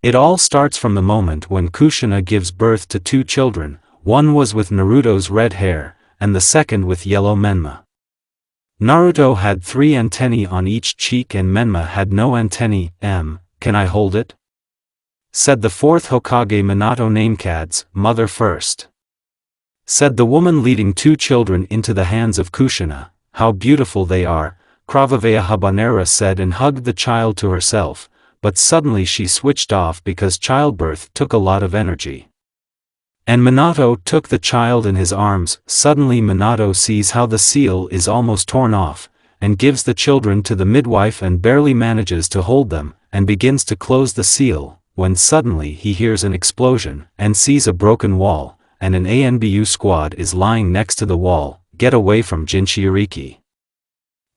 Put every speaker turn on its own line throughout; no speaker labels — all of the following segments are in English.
It all starts from the moment when Kushina gives birth to two children, one was with Naruto's red hair, and the second with yellow Menma. Naruto had 3 antennae on each cheek and Menma had no antennae. Can I hold it? Said the fourth Hokage Minato Namekad's mother first. Said the woman leading 2 children into the hands of Kushina. How beautiful they are, Kravavea Habanera said and hugged the child to herself, but suddenly she switched off because childbirth took a lot of energy. And Minato took the child in his arms. Suddenly Minato sees how the seal is almost torn off, and gives the children to the midwife and barely manages to hold them, and begins to close the seal, when suddenly he hears an explosion, and sees a broken wall, and an ANBU squad is lying next to the wall. Get away from Jinchuriki.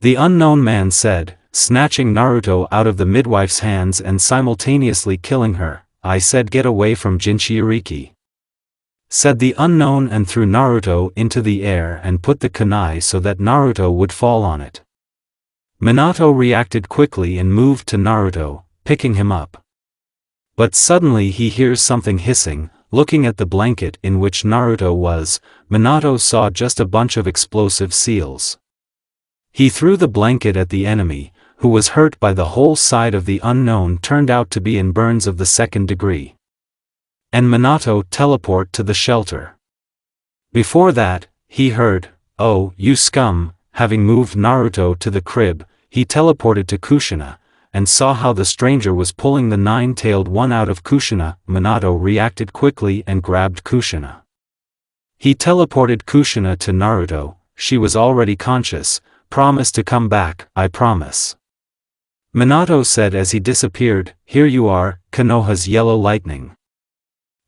The unknown man said, snatching Naruto out of the midwife's hands and simultaneously killing her. I said get away from Jinchuriki. Said the unknown and threw Naruto into the air and put the kunai so that Naruto would fall on it. Minato reacted quickly and moved to Naruto, picking him up. But suddenly he hears something hissing. Looking at the blanket in which Naruto was, Minato saw just a bunch of explosive seals. He threw the blanket at the enemy, who was hurt by the whole side of the unknown turned out to be in burns of the 2nd degree. And Minato teleport to the shelter. Before that, he heard, "Oh, you scum," having moved Naruto to the crib, he teleported to Kushina, and saw how the stranger was pulling the 9-tailed one out of Kushina. Minato reacted quickly and grabbed Kushina. He teleported Kushina to Naruto. She was already conscious. Promise to come back, I promise. Minato said as he disappeared, here you are, Konoha's yellow lightning.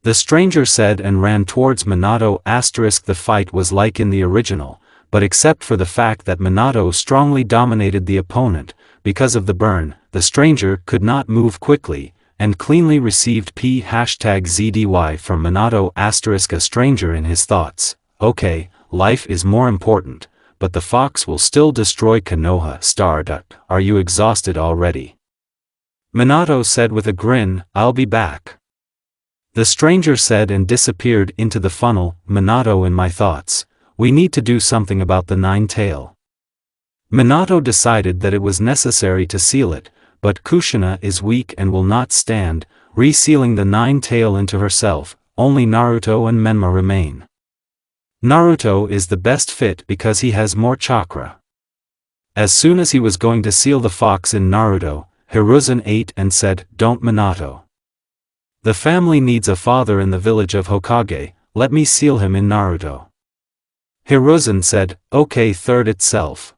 The stranger said and ran towards Minato. The fight was like in the original, but except for the fact that Minato strongly dominated the opponent, because of the burn, the stranger could not move quickly, and cleanly received #ZDY from Minato. A stranger in his thoughts, okay, life is more important, but the fox will still destroy Konoha. Are you exhausted already? Minato said with a grin, I'll be back. The stranger said and disappeared into the funnel. Minato in my thoughts, we need to do something about the 9-tail. Minato decided that it was necessary to seal it, but Kushina is weak and will not stand, resealing the 9-tail into herself. Only Naruto and Menma remain. Naruto is the best fit because he has more chakra. As soon as he was going to seal the fox in Naruto, Hiruzen ate and said, don't Minato. The family needs a father in the village of Hokage, let me seal him in Naruto. Hiruzen said, okay, third itself.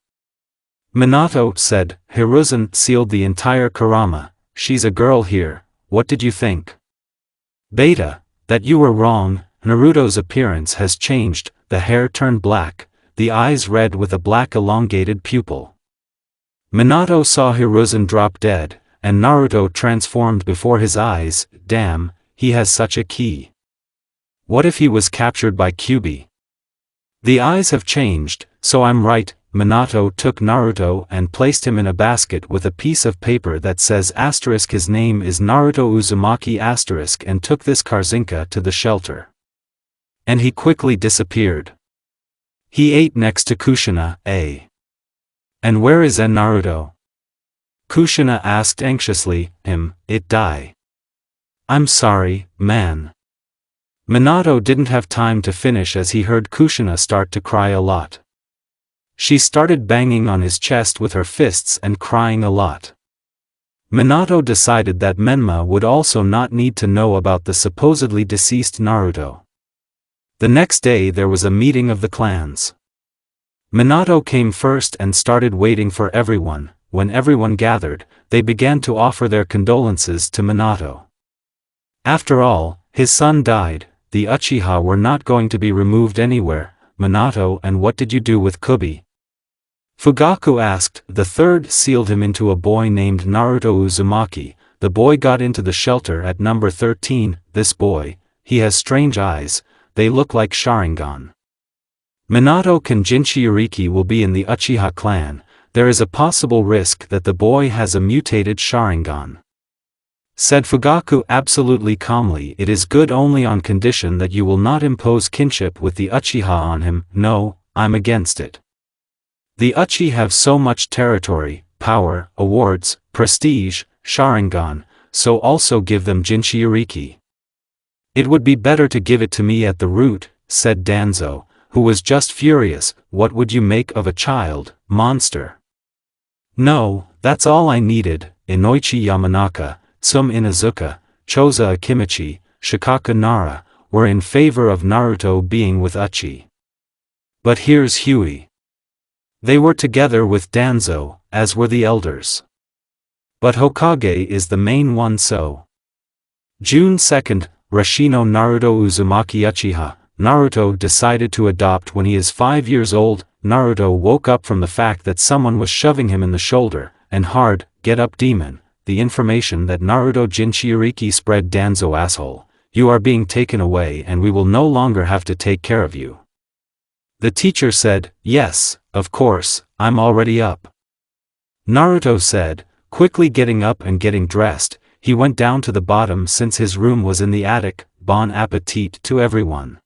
Minato said, Hiruzen sealed the entire kurama, she's a girl here, what did you think? Beta, that you were wrong, Naruto's appearance has changed, the hair turned black, the eyes red with a black elongated pupil. Minato saw Hiruzen drop dead, and Naruto transformed before his eyes. Damn, he has such a ki. What if he was captured by Kyuubi? The eyes have changed, so I'm right. Minato took Naruto and placed him in a basket with a piece of paper that says * his name is Naruto Uzumaki * and took this Karzinka to the shelter. And he quickly disappeared. He ate next to Kushina. And where is Naruto? Kushina asked anxiously, it die. I'm sorry, man. Minato didn't have time to finish as he heard Kushina start to cry a lot. She started banging on his chest with her fists and crying a lot. Minato decided that Menma would also not need to know about the supposedly deceased Naruto. The next day there was a meeting of the clans. Minato came first and started waiting for everyone. When everyone gathered, they began to offer their condolences to Minato. After all, his son died, the Uchiha were not going to be removed anywhere. Minato, and what did you do with Kubi? Fugaku asked. The third sealed him into a boy named Naruto Uzumaki. The boy got into the shelter at number 13. This boy, he has strange eyes, they look like Sharingan. Minato Jinchuriki will be in the Uchiha clan. There is a possible risk that the boy has a mutated Sharingan. Said Fugaku absolutely calmly. It is good only on condition that you will not impose kinship with the Uchiha on him. No, I'm against it. The Uchi have so much territory, power, awards, prestige, Sharingan, so also give them Jinchuriki. It would be better to give it to me at the root, said Danzo, who was just furious. What would you make of a child, monster? No, that's all I needed. Inoichi Yamanaka, Tsum Inazuka, Choza Akimichi, Shikaka Nara, were in favor of Naruto being with Uchi. But here's Huey. They were together with Danzo, as were the elders. But Hokage is the main one, so. June 2nd, Rashino Naruto Uzumaki Uchiha. Naruto decided to adopt when he is 5 years old. Naruto woke up from the fact that someone was shoving him in the shoulder, and hard, get up demon, the information that Naruto Jinchuriki spread. Danzo asshole, you are being taken away and we will no longer have to take care of you. The teacher said, yes, of course, I'm already up. Naruto said, quickly getting up and getting dressed. He went down to the bottom since his room was in the attic. Bon appetit to everyone.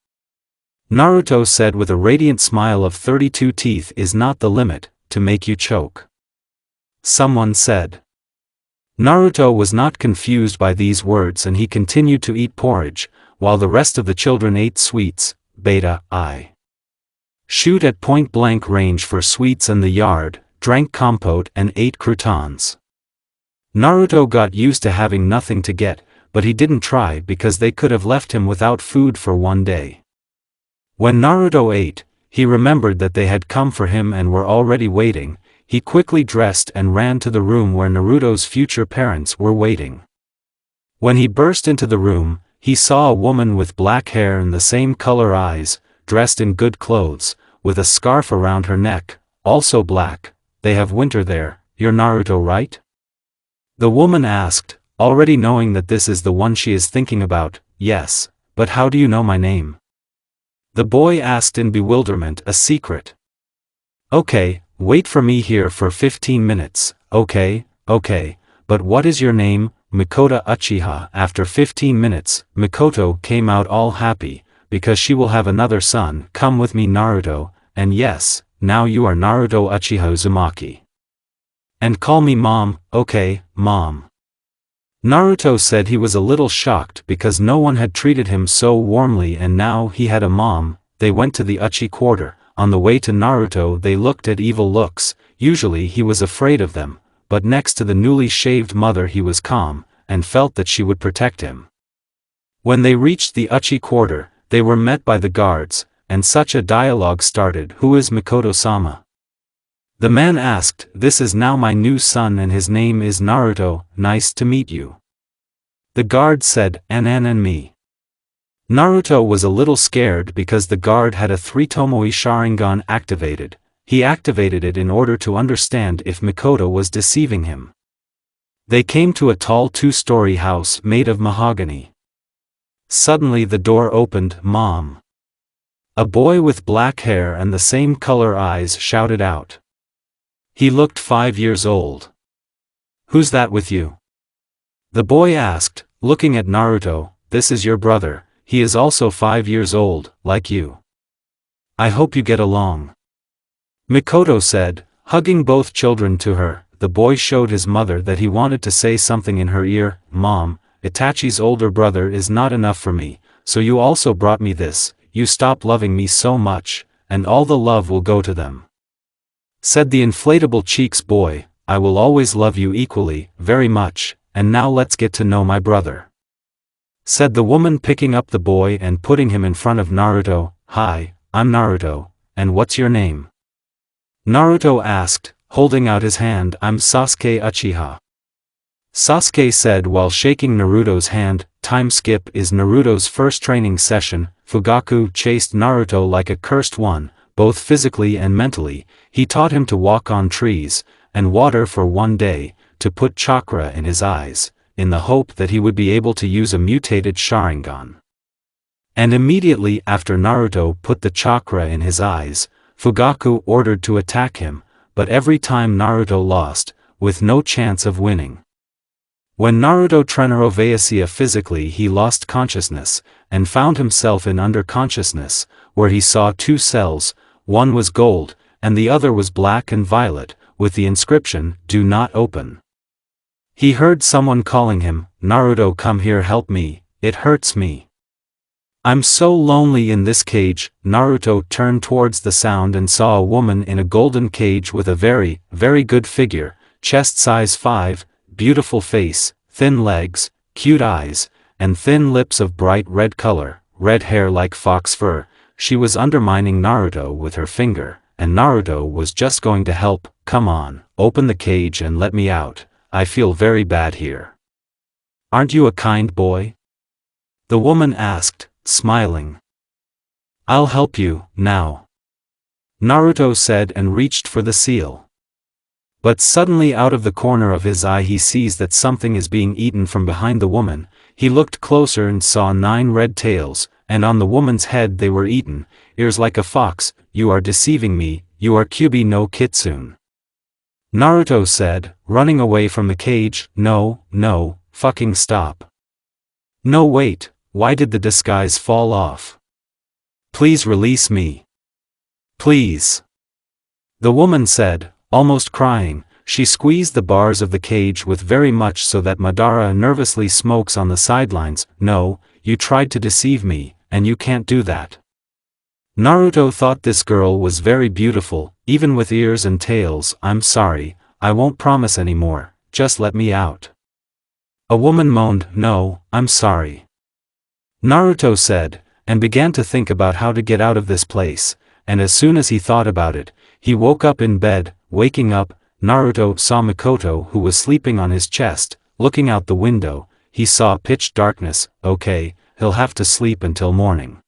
Naruto said with a radiant smile of 32 teeth is not the limit, to make you choke. Someone said. Naruto was not confused by these words and he continued to eat porridge, while the rest of the children ate sweets. Beta, I. Shoot at point-blank range for sweets in the yard, drank compote and ate croutons. Naruto got used to having nothing to get, but he didn't try because they could have left him without food for one day. When Naruto ate, he remembered that they had come for him and were already waiting. He quickly dressed and ran to the room where Naruto's future parents were waiting. When he burst into the room, he saw a woman with black hair and the same color eyes, dressed in good clothes, with a scarf around her neck, also black. They have winter there. You're Naruto, right? The woman asked, already knowing that this is the one she is thinking about. Yes, but how do you know my name? The boy asked in bewilderment. A secret. Okay, wait for me here for 15 minutes, okay, but what is your name? Mikoto Uchiha. After 15 minutes, Mikoto came out all happy, because she will have another son. Come with me Naruto, and yes, now you are Naruto Uchiha Uzumaki. And call me Mom. Okay, Mom. Naruto said he was a little shocked because no one had treated him so warmly and now he had a mom. They went to the Uchi quarter. On the way to Naruto they looked at evil looks. Usually he was afraid of them, but next to the newly shaved mother he was calm, and felt that she would protect him. When they reached the Uchi quarter, they were met by the guards, and such a dialogue started. Who is Mikoto-sama? The man asked, this is now my new son and his name is Naruto. Nice to meet you. The guard said, Anan and me. Naruto was a little scared because the guard had a 3 Tomoe Sharingan activated. He activated it in order to understand if Mikoto was deceiving him. They came to a tall 2-story house made of mahogany. Suddenly the door opened. Mom. A boy with black hair and the same color eyes shouted out. He looked 5 years old. Who's that with you? The boy asked, looking at Naruto. This is your brother, he is also 5 years old, like you. I hope you get along. Mikoto said, hugging both children to her. The boy showed his mother that he wanted to say something in her ear. Mom, Itachi's older brother is not enough for me, so you also brought me this. You stop loving me so much, and all the love will go to them. Said the inflatable cheeks boy, I will always love you equally, very much, and now let's get to know my brother. Said the woman picking up the boy and putting him in front of Naruto. Hi, I'm Naruto, and what's your name? Naruto asked, holding out his hand. I'm Sasuke Uchiha. Sasuke said while shaking Naruto's hand. Time skip is Naruto's first training session. Fugaku chased Naruto like a cursed one, both physically and mentally. He taught him to walk on trees, and water for one day, to put chakra in his eyes, in the hope that he would be able to use a mutated Sharingan. And immediately after Naruto put the chakra in his eyes, Fugaku ordered to attack him, but every time Naruto lost, with no chance of winning. When Naruto Trenorovayasya physically he lost consciousness, and found himself in under-consciousness, where he saw two cells, one was gold, and the other was black and violet, with the inscription, "Do not open." He heard someone calling him, "Naruto, come here, help me, it hurts me. I'm so lonely in this cage." Naruto turned towards the sound and saw a woman in a golden cage with a very, very good figure, chest size 5, beautiful face, thin legs, cute eyes, and thin lips of bright red color, red hair like fox fur. She was undermining Naruto with her finger, and Naruto was just going to help. "Come on, open the cage and let me out, I feel very bad here." "Aren't you a kind boy?" the woman asked, smiling. "I'll help you, now," Naruto said and reached for the seal. But suddenly out of the corner of his eye he sees that something is being eaten from behind the woman. He looked closer and saw 9 red tails, and on the woman's head they were eaten, ears like a fox. "You are deceiving me, you are Kyubi no Kitsune," Naruto said, running away from the cage. No, fucking stop. No, wait, why did the disguise fall off? Please release me. Please. The woman said, almost crying. She squeezed the bars of the cage with very much so that Madara nervously smokes on the sidelines. "No, you tried to deceive me, and you can't do that." Naruto thought this girl was very beautiful, even with ears and tails. "I'm sorry, I won't promise anymore, just let me out." A woman moaned. "No, I'm sorry," Naruto said, and began to think about how to get out of this place, and as soon as he thought about it, he woke up in bed. Waking up, Naruto saw Mikoto who was sleeping on his chest. Looking out the window, he saw pitch darkness. Okay, he'll have to sleep until morning,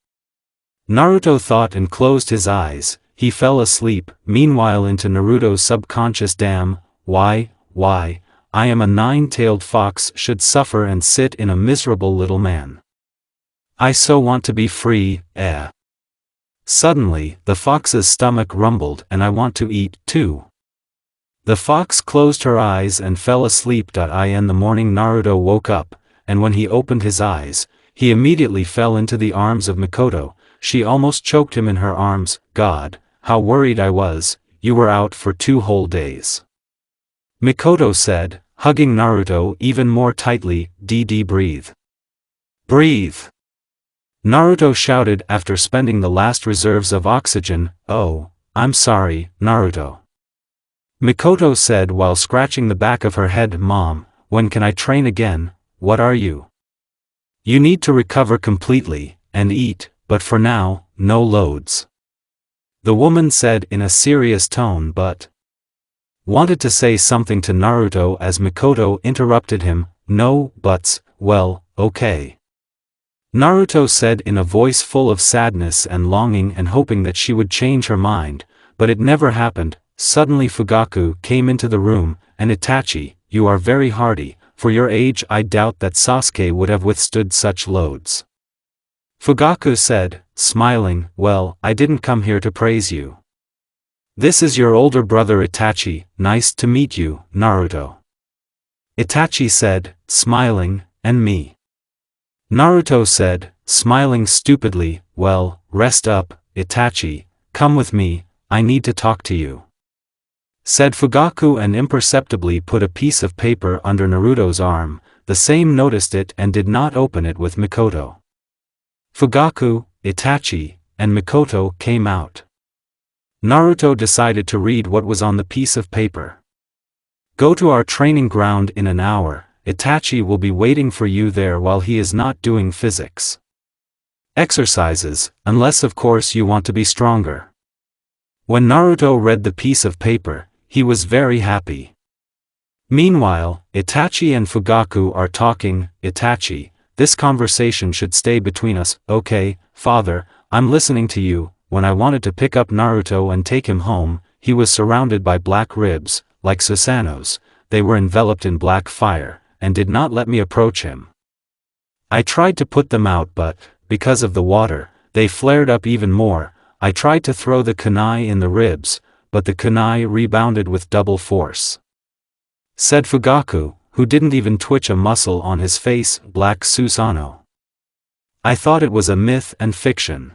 Naruto thought and closed his eyes. He fell asleep. Meanwhile into Naruto's subconscious, damn, why, I am a 9-tailed fox should suffer and sit in a miserable little man. I so want to be free, eh. Suddenly, the fox's stomach rumbled and I want to eat, too. The fox closed her eyes and fell asleep. In the morning Naruto woke up, and when he opened his eyes, he immediately fell into the arms of Mikoto. She almost choked him in her arms. "God, how worried I was, you were out for 2 whole days," Mikoto said, hugging Naruto even more tightly. Breathe. Breathe. Naruto shouted after spending the last reserves of oxygen. "Oh, I'm sorry, Naruto," Mikoto said while scratching the back of her head. "Mom, when can I train again? What are you? You need to recover completely, and eat, but for now, no loads," the woman said in a serious tone, but wanted to say something to Naruto as Mikoto interrupted him. "No buts." "Well, okay," Naruto said in a voice full of sadness and longing and hoping that she would change her mind, but it never happened. Suddenly Fugaku came into the room, and "Itachi, you are very hardy, for your age I doubt that Sasuke would have withstood such loads," Fugaku said, smiling. "Well, I didn't come here to praise you. This is your older brother Itachi. Nice to meet you, Naruto," Itachi said, smiling. "And me," Naruto said, smiling stupidly. "Well, rest up, Itachi, come with me, I need to talk to you," said Fugaku and imperceptibly put a piece of paper under Naruto's arm. The same noticed it and did not open it with Mikoto. Fugaku, Itachi, and Mikoto came out. Naruto decided to read what was on the piece of paper. "Go to our training ground in an hour. Itachi will be waiting for you there while he is not doing physics exercises, unless of course you want to be stronger." When Naruto read the piece of paper, he was very happy. Meanwhile, Itachi and Fugaku are talking. "Itachi, this conversation should stay between us." "Okay, father, I'm listening to you." When I wanted to pick up Naruto and take him home, he was surrounded by black ribs, like Susanoo's. They were enveloped in black fire, and did not let me approach him. I tried to put them out but, because of the water, they flared up even more. I tried to throw the kunai in the ribs, but the kunai rebounded with double force," said Fugaku, who didn't even twitch a muscle on his face, Black Susanoo. I thought it was a myth and fiction.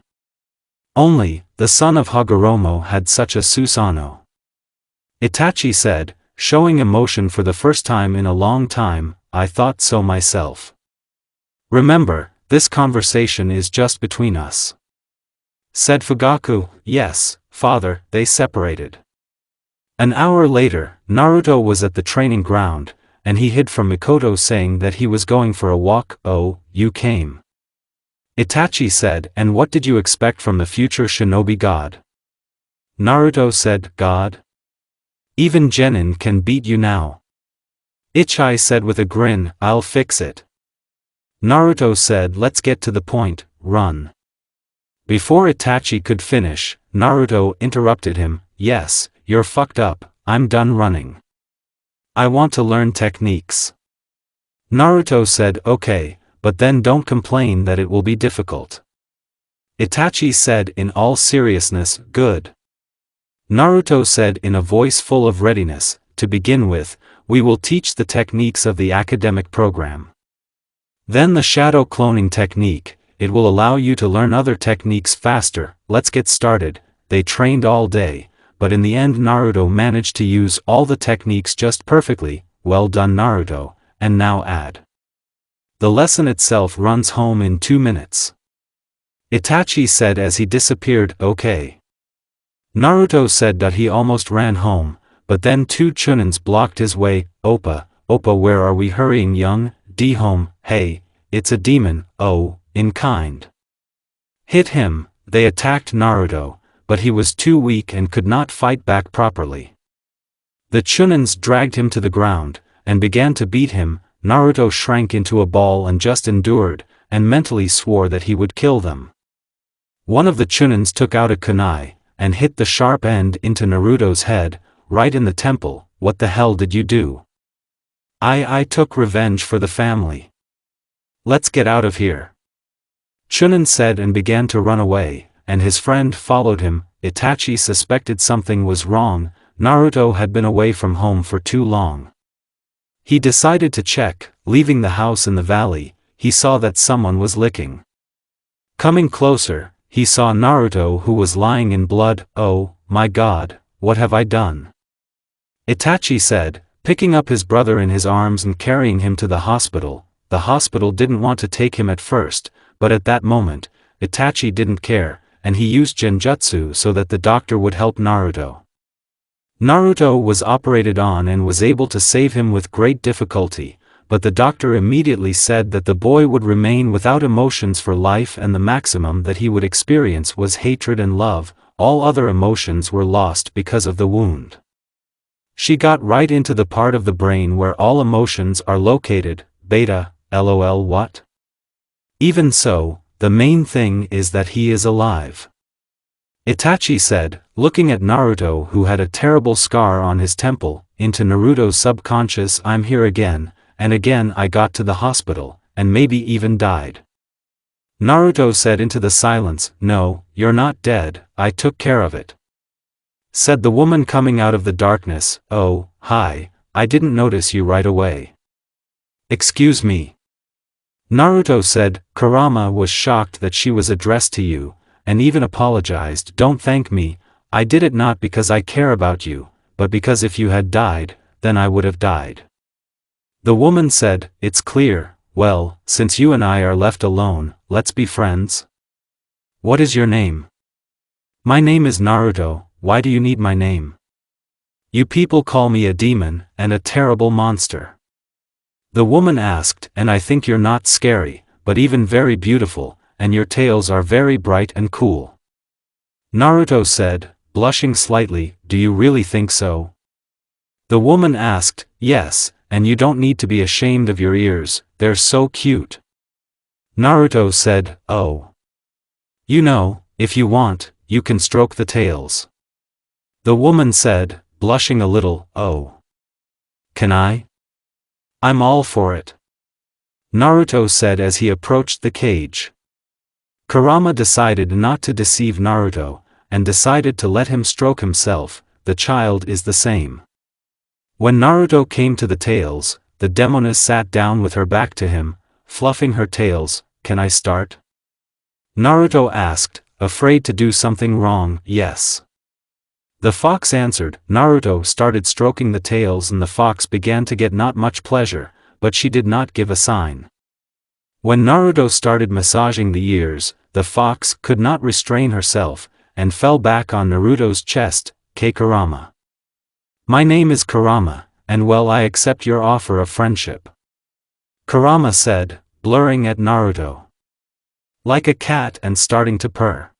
Only, the son of Hagoromo had such a Susanoo. Itachi said, showing emotion for the first time in a long time, I thought so myself. Remember, this conversation is just between us. Said Fugaku, yes, father. They separated. An hour later, Naruto was at the training ground, and he hid from Mikoto saying that he was going for a walk. Oh, you came. Itachi said, and what did you expect from the future shinobi god? Naruto said, God? Even Genin can beat you now. Ichai said with a grin, I'll fix it. Naruto said, let's get to the point, run. Before Itachi could finish, Naruto interrupted him, yes, you're fucked up, I'm done running. I want to learn techniques. Naruto said, okay, but then don't complain that it will be difficult. Itachi said in all seriousness, good. Naruto said in a voice full of readiness, to begin with, we will teach the techniques of the academic program. Then the shadow cloning technique, it will allow you to learn other techniques faster. Let's get started. They trained all day, but in the end Naruto managed to use all the techniques just perfectly. Well done Naruto, and now add. The lesson itself runs home in 2 minutes. Itachi said as he disappeared, okay. Naruto said that he almost ran home, but then 2 chunins blocked his way. Oppa, where are we hurrying young? D home, hey, it's a demon, oh, in kind. Hit him. They attacked Naruto, but he was too weak and could not fight back properly. The chunins dragged him to the ground, and began to beat him. Naruto shrank into a ball and just endured, and mentally swore that he would kill them. One of the chunins took out a kunai, and hit the sharp end into Naruto's head, right in the temple. What the hell did you do? I took revenge for the family. Let's get out of here. Chunin said and began to run away, and his friend followed him. Itachi suspected something was wrong. Naruto had been away from home for too long. He decided to check. Leaving the house in the valley, he saw that someone was licking. Coming closer, he saw Naruto who was lying in blood. Oh, my God, what have I done? Itachi said, picking up his brother in his arms and carrying him to the hospital. The hospital didn't want to take him at first, but at that moment, Itachi didn't care, and he used genjutsu so that the doctor would help Naruto. Naruto was operated on and was able to save him with great difficulty, but the doctor immediately said that the boy would remain without emotions for life and the maximum that he would experience was hatred and love. All other emotions were lost because of the wound. She got right into the part of the brain where all emotions are located. Beta, lol what? Even so, the main thing is that he is alive. Itachi said, looking at Naruto who had a terrible scar on his temple, into Naruto's subconscious. I'm here again, and again I got to the hospital, and maybe even died. Naruto said into the silence, no, you're not dead, I took care of it. Said the woman coming out of the darkness, oh, hi, I didn't notice you right away. Excuse me. Naruto said, Kurama was shocked that she was addressed to you, and even apologized. Don't thank me, I did it not because I care about you, but because if you had died, then I would have died. The woman said, it's clear. Well, since you and I are left alone, let's be friends. What is your name? My name is Naruto. Why do you need my name? You people call me a demon, and a terrible monster. The woman asked, and I think you're not scary, but even very beautiful, and your tails are very bright and cool. Naruto said, blushing slightly, do you really think so? The woman asked, yes, and you don't need to be ashamed of your ears, they're so cute. Naruto said, oh. You know, if you want, you can stroke the tails. The woman said, blushing a little, oh. Can I? I'm all for it. Naruto said as he approached the cage. Kurama decided not to deceive Naruto, and decided to let him stroke himself. The child is the same. When Naruto came to the tails, the demoness sat down with her back to him, fluffing her tails. Can I start? Naruto asked, afraid to do something wrong. Yes. The fox answered. Naruto started stroking the tails and the fox began to get not much pleasure, but she did not give a sign. When Naruto started massaging the ears, the fox could not restrain herself, and fell back on Naruto's chest. Kurama. My name is Kurama, and well, I accept your offer of friendship. Kurama said, blurring at Naruto. Like a cat and starting to purr.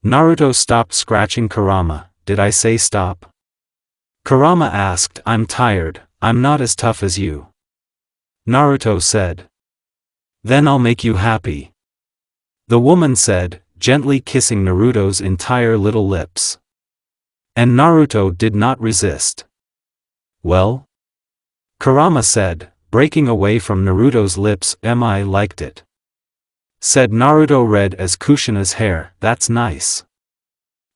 Naruto stopped scratching Kurama. Did I say stop? Kurama asked. I'm tired, I'm not as tough as you. Naruto said. Then I'll make you happy. The woman said, gently kissing Naruto's entire little lips. And Naruto did not resist. Well? Kurama said, breaking away from Naruto's lips. I liked it. Said Naruto, red as Kushina's hair. That's nice.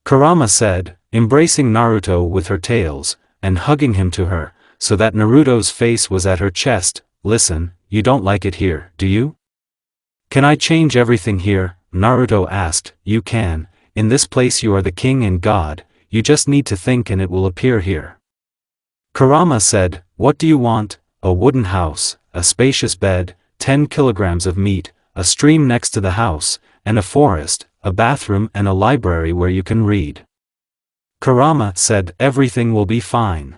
Kurama said, embracing Naruto with her tails, and hugging him to her, so that Naruto's face was at her chest. Listen, you don't like it here, do you? Can I change everything here? Naruto asked. You can, in this place you are the king and god, you just need to think and it will appear here. Kurama said, what do you want? A wooden house, a spacious bed, 10 kilograms of meat, a stream next to the house, and a forest, a bathroom and a library where you can read. Kurama said, everything will be fine.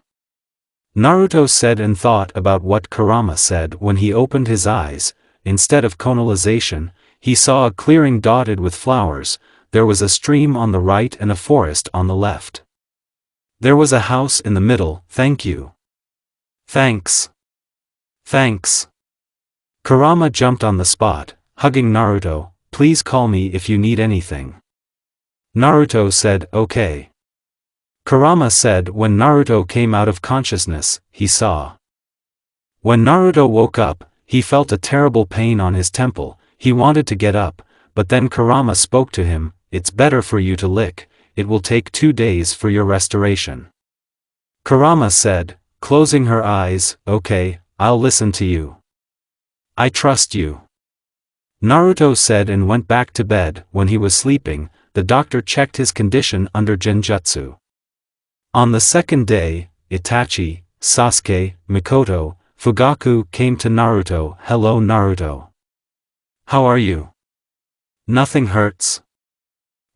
Naruto said and thought about what Kurama said when he opened his eyes. Instead of canalization, he saw a clearing dotted with flowers, there was a stream on the right and a forest on the left. There was a house in the middle. Thank you. Thanks. Thanks. Kurama jumped on the spot, hugging Naruto. Please call me if you need anything. Naruto said, okay. Kurama said when Naruto came out of consciousness, he saw. When Naruto woke up, he felt a terrible pain on his temple. He wanted to get up, but then Kurama spoke to him. It's better for you to lick, it will take 2 days for your restoration. Kurama said, closing her eyes, okay, I'll listen to you. I trust you. Naruto said and went back to bed. When he was sleeping, the doctor checked his condition under genjutsu. On the second day, Itachi, Sasuke, Mikoto, Fugaku came to Naruto. Hello Naruto. How are you? Nothing hurts?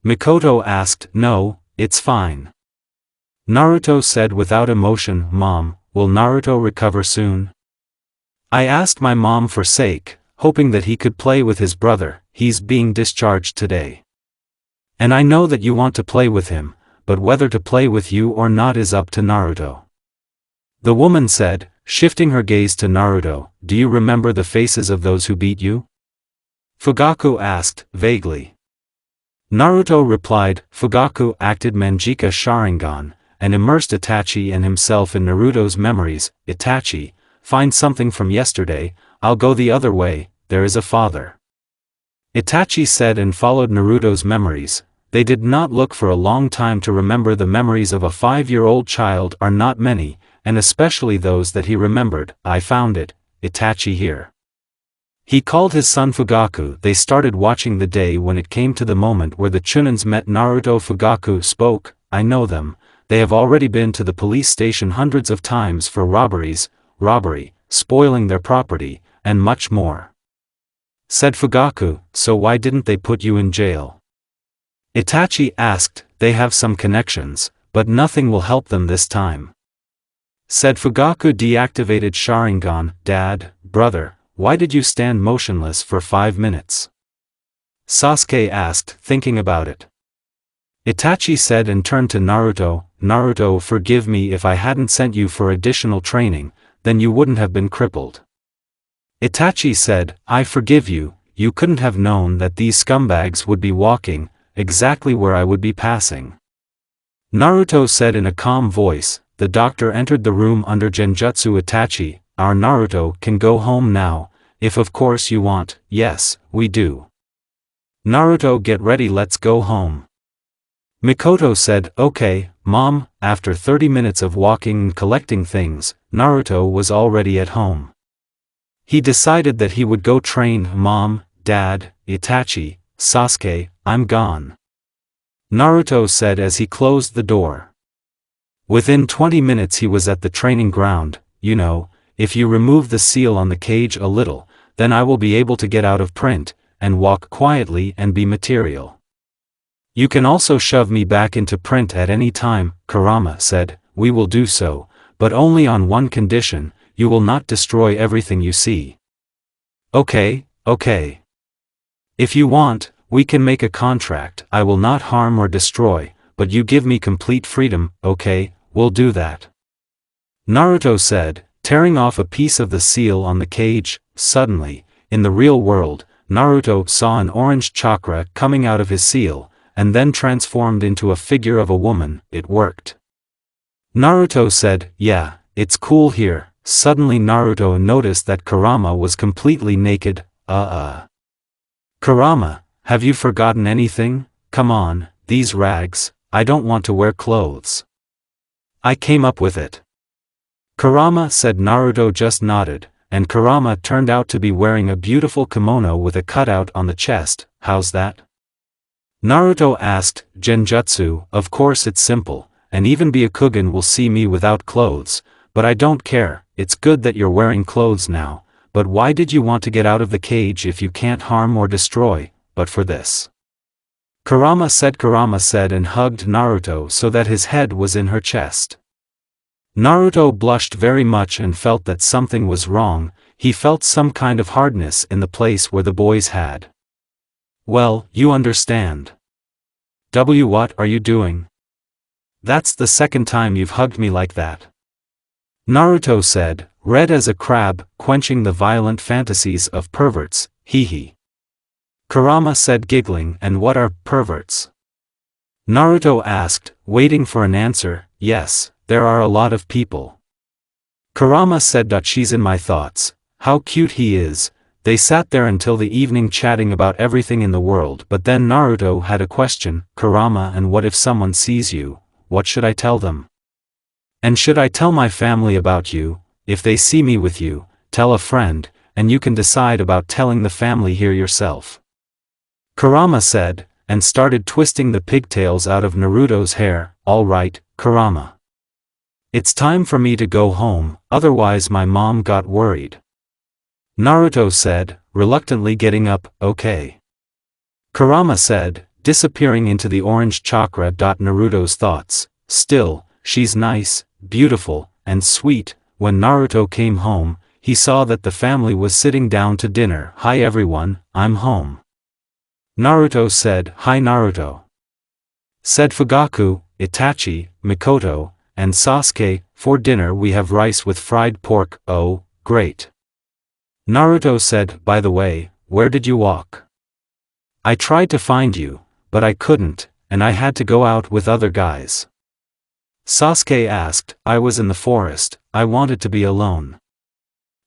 Mikoto asked. No, it's fine. Naruto said without emotion. Mom, will Naruto recover soon? I asked my mom for sake, hoping that he could play with his brother. He's being discharged today. And I know that you want to play with him, but whether to play with you or not is up to Naruto. The woman said, shifting her gaze to Naruto. Do you remember the faces of those who beat you? Fugaku asked, vaguely. Naruto replied. Fugaku acted Manjika Sharingan, and immersed Itachi and himself in Naruto's memories. Itachi, find something from yesterday, I'll go the other way, there is a father. Itachi said and followed Naruto's memories. They did not look for a long time to remember. The memories of a 5-year-old child are not many, and especially those that he remembered. I found it, Itachi here. He called his son Fugaku. They started watching the day when it came to the moment where the Chunins met Naruto. Fugaku spoke, I know them, they have already been to the police station hundreds of times for robbery, spoiling their property, and much more. Said Fugaku, so why didn't they put you in jail? Itachi asked, they have some connections, but nothing will help them this time. Said Fugaku, deactivated Sharingan. Dad, brother, why did you stand motionless for 5 minutes? Sasuke asked, thinking about it. Itachi said and turned to Naruto. Naruto, forgive me if I hadn't sent you for additional training, then you wouldn't have been crippled. Itachi said, I forgive you, you couldn't have known that these scumbags would be walking, exactly where I would be passing. Naruto said in a calm voice. The doctor entered the room under genjutsu. Itachi, our Naruto can go home now, if of course you want. Yes, we do. Naruto, get ready, let's go home. Mikoto said, okay, Mom. After 30 minutes of walking and collecting things, Naruto was already at home. He decided that he would go train. Mom, Dad, Itachi, Sasuke, I'm gone, Naruto said as he closed the door. Within 20 minutes he was at the training ground. You know, if you remove the seal on the cage a little, then I will be able to get out of print, and walk quietly and be material. You can also shove me back into print at any time, Kurama said. We will do so, but only on one condition: you will not destroy everything you see. Okay, okay. If you want, we can make a contract. I will not harm or destroy, but you give me complete freedom. Okay, we'll do that, Naruto said, tearing off a piece of the seal on the cage. Suddenly, in the real world, Naruto saw an orange chakra coming out of his seal, and then transformed into a figure of a woman. It worked. Naruto said, yeah, it's cool here. Suddenly Naruto noticed that Kurama was completely naked. Kurama, have you forgotten anything? Come on, these rags, I don't want to wear clothes. I came up with it, Kurama said. Naruto just nodded, and Kurama turned out to be wearing a beautiful kimono with a cutout on the chest. How's that? Naruto asked. Genjutsu, of course it's simple, and even Byakugan will see me without clothes, but I don't care. It's good that you're wearing clothes now, but why did you want to get out of the cage if you can't harm or destroy, but for this? Kurama said and hugged Naruto so that his head was in her chest. Naruto blushed very much and felt that something was wrong. He felt some kind of hardness in the place where the boys had. Well, you understand. What are you doing? That's the second time you've hugged me like that, Naruto said, red as a crab, quenching the violent fantasies of perverts. Hee. Kurama said, giggling. And what are perverts? Naruto asked, waiting for an answer. Yes, there are a lot of people, Kurama said. She's in my thoughts. How cute he is. They sat there until the evening chatting about everything in the world. But then Naruto had a question. Kurama, and what if someone sees you? What should I tell them? And should I tell my family about you? If they see me with you, tell a friend, and you can decide about telling the family here yourself, Kurama said, and started twisting the pigtails out of Naruto's hair. All right, Kurama. It's time for me to go home, otherwise my mom got worried, Naruto said, reluctantly getting up. Okay, Kurama said, disappearing into the orange chakra. Naruto's thoughts. Still, she's nice, beautiful, and sweet. When Naruto came home, he saw that the family was sitting down to dinner. Hi everyone, I'm home, Naruto said. Hi Naruto, said Fugaku, Itachi, Mikoto, and Sasuke. For dinner we have rice with fried pork. Oh, great, Naruto said. By the way, where did you walk? I tried to find you, but I couldn't, and I had to go out with other guys, Sasuke asked. I was in the forest. I wanted to be alone,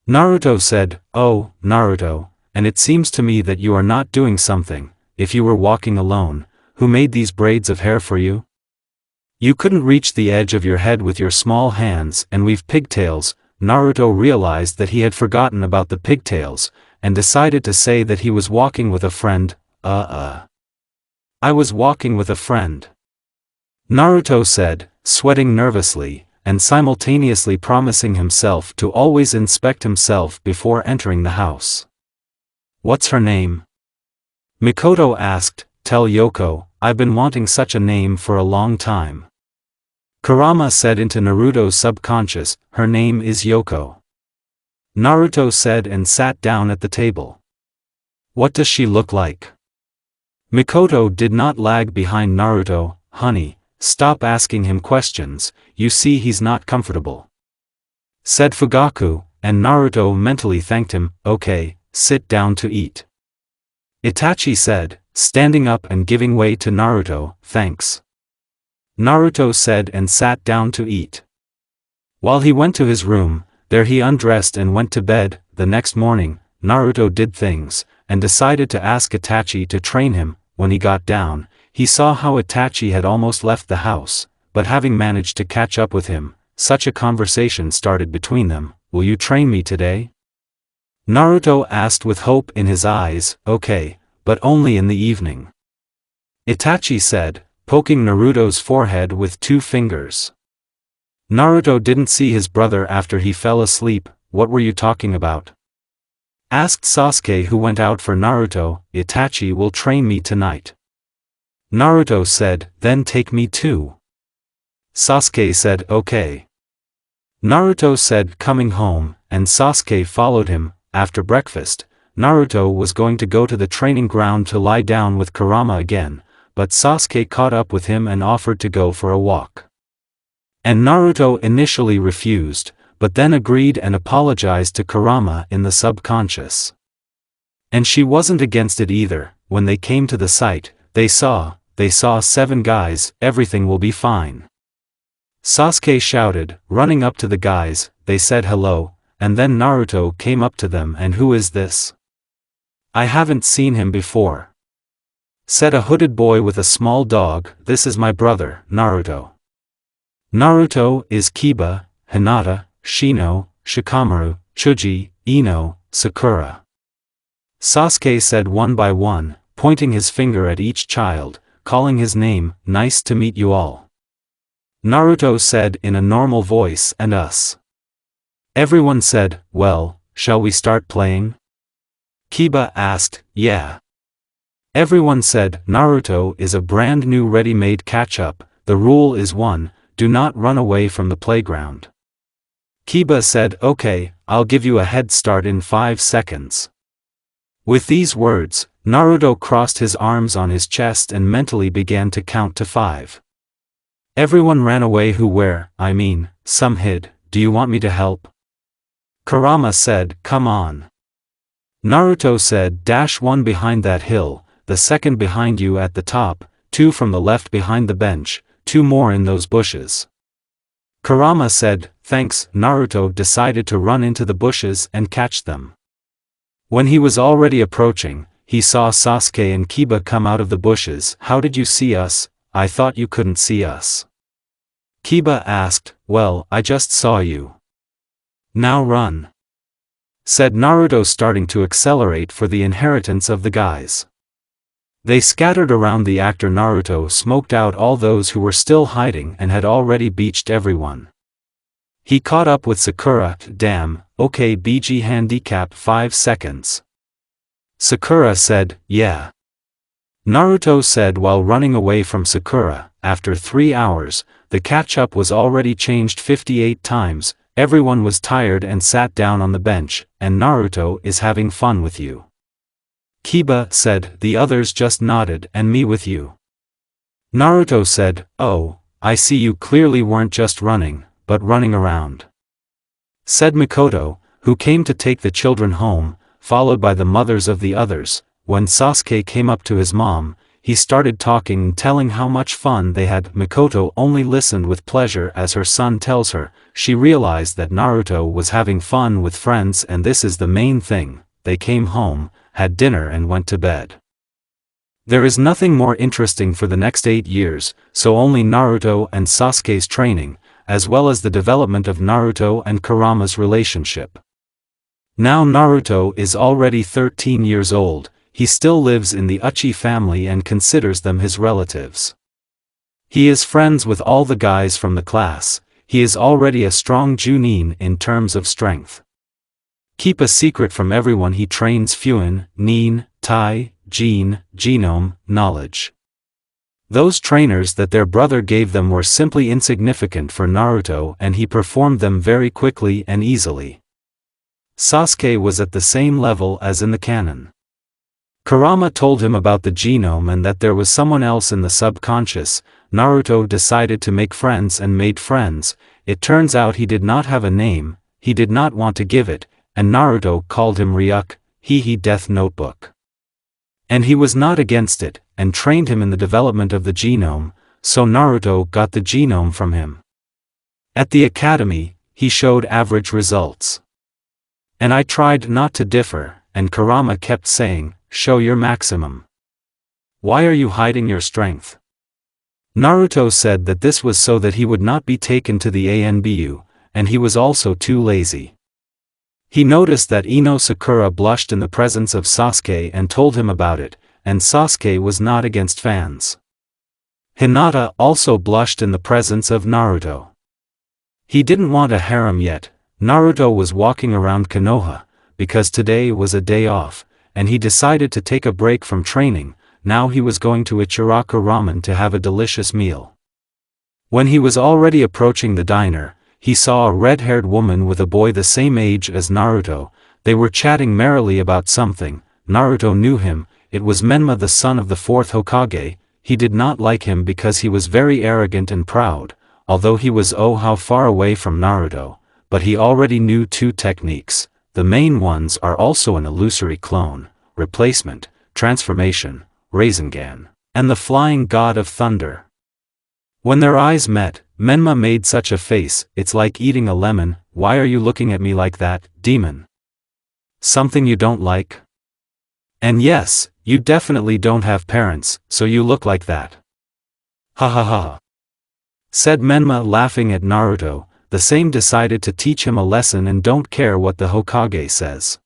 Naruto said. Oh, Naruto, and it seems to me that you are not doing something. If you were walking alone, who made these braids of hair for you? You couldn't reach the edge of your head with your small hands and weave pigtails. Naruto realized that he had forgotten about the pigtails, and decided to say that he was walking with a friend. I was walking with a friend, Naruto said, sweating nervously, and simultaneously promising himself to always inspect himself before entering the house. What's her name? Mikoto asked. Tell Yoko, I've been wanting such a name for a long time, Kurama said into Naruto's subconscious. Her name is Yoko, Naruto said and sat down at the table. What does she look like? Mikoto did not lag behind Naruto. Honey, stop asking him questions, you see he's not comfortable, said Fugaku, and Naruto mentally thanked him. Okay, sit down to eat, Itachi said, standing up and giving way to Naruto. Thanks, Naruto said and sat down to eat. While he went to his room, there he undressed and went to bed. The next morning, Naruto did things, and decided to ask Itachi to train him. When he got down, he saw how Itachi had almost left the house, but having managed to catch up with him, such a conversation started between them. "Will you train me today?" Naruto asked with hope in his eyes. "Okay, but only in the evening," Itachi said, poking Naruto's forehead with 2 fingers. Naruto didn't see his brother after he fell asleep. "What were you talking about?" asked Sasuke, who went out for Naruto. "Itachi will train me tonight," Naruto said. "Then take me too," Sasuke said. "Okay," Naruto said, coming home, and Sasuke followed him. After breakfast, Naruto was going to go to the training ground to lie down with Kurama again, but Sasuke caught up with him and offered to go for a walk. And Naruto initially refused, but then agreed and apologized to Kurama in the subconscious. And she wasn't against it either. When they came to the site, they saw 7 guys. "Everything will be fine," Sasuke shouted, running up to the guys. They said hello, and then Naruto came up to them. "And who is this? I haven't seen him before," said a hooded boy with a small dog. "This is my brother, Naruto. Naruto is Kiba, Hinata, Shino, Shikamaru, Chuji, Ino, Sakura," Sasuke said one by one, pointing his finger at each child, calling his name. "Nice to meet you all," Naruto said in a normal voice. "And us?" Everyone said. "Well, shall we start playing?" Kiba asked. "Yeah." Everyone said. Naruto is a brand new ready-made catch-up. The rule is 1, do not run away from the playground. Kiba said. "Okay, I'll give you a head start in 5 seconds. With these words, Naruto crossed his arms on his chest and mentally began to count to 5. Everyone ran away. Some hid. "Do you want me to help?" Kurama said. "Come on." Naruto said. "1 behind that hill, the second behind you at the top, 2 from the left behind the bench, 2 more in those bushes." Kurama said. "Thanks." Naruto decided to run into the bushes and catch them. When he was already approaching, he saw Sasuke and Kiba come out of the bushes. "How did you see us? I thought you couldn't see us," Kiba asked. "Well, I just saw you. Now run," said Naruto, starting to accelerate for the inheritance of the guys. They scattered around the actor. Naruto smoked out all those who were still hiding and had already beached everyone. He caught up with Sakura. "Damn, okay, BG handicap 5 seconds. Sakura said. "Yeah," Naruto said while running away from Sakura. After 3 hours, the catch-up was already changed 58 times, everyone was tired and sat down on the bench, and Naruto is having fun with you, Kiba said. The others just nodded. "And me with you," Naruto said. "Oh, I see, you clearly weren't just running, but running around," said Mikoto, who came to take the children home, followed by the mothers of the others. When Sasuke came up to his mom, he started talking and telling how much fun they had. Mikoto only listened with pleasure as her son tells her. She realized that Naruto was having fun with friends, and this is the main thing. They came home, had dinner and went to bed. There is nothing more interesting for the next 8 years, so only Naruto and Sasuke's training, as well as the development of Naruto and Kurama's relationship. Now Naruto is already 13 years old. He still lives in the Uchi family and considers them his relatives. He is friends with all the guys from the class. He is already a strong Chunin in terms of strength. Keep a secret from everyone. He trains Fuin, Nin, Tai, Jin, Genome, knowledge. Those trainers that their brother gave them were simply insignificant for Naruto, and he performed them very quickly and easily. Sasuke was at the same level as in the canon. Kurama told him about the genome and that there was someone else in the subconscious. Naruto decided to make friends and made friends. It turns out he did not have a name, he did not want to give it, and Naruto called him Ryuk, Death Notebook. And he was not against it, and trained him in the development of the genome, so Naruto got the genome from him. At the academy, he showed average results. And I tried not to differ, and Kurama kept saying, "Show your maximum." Why are you hiding your strength? Naruto said that this was so that he would not be taken to the ANBU, and he was also too lazy. He noticed that Ino Sakura blushed in the presence of Sasuke and told him about it, and Sasuke was not against fans. Hinata also blushed in the presence of Naruto. He didn't want a harem yet. Naruto was walking around Konoha, because today was a day off, and he decided to take a break from training. Now he was going to Ichiraku Ramen to have a delicious meal. When he was already approaching the diner, he saw a red-haired woman with a boy the same age as Naruto. They were chatting merrily about something. Naruto knew him. It was Menma, the son of the fourth Hokage. He did not like him because he was very arrogant and proud, although he was how far away from Naruto, but he already knew two techniques. The main ones are also an illusory clone, replacement, transformation, Rasengan, and the flying god of thunder. When their eyes met, Menma made such a face. It's like eating a lemon. Why are you looking at me like that, demon? Something you don't like? And yes, you definitely don't have parents, so you look like that. Ha ha ha, said Menma, laughing at Naruto. The same decided to teach him a lesson and don't care what the Hokage says.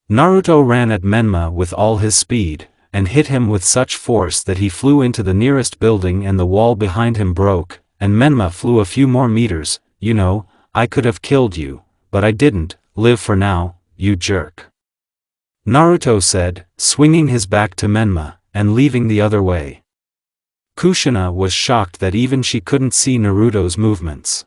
Naruto ran at Menma with all his speed, and hit him with such force that he flew into the nearest building and the wall behind him broke, and Menma flew a few more meters. You know, I could have killed you, but I didn't. Live for now, you jerk, Naruto said, swinging his back to Menma, and leaving the other way. Kushina was shocked that even she couldn't see Naruto's movements.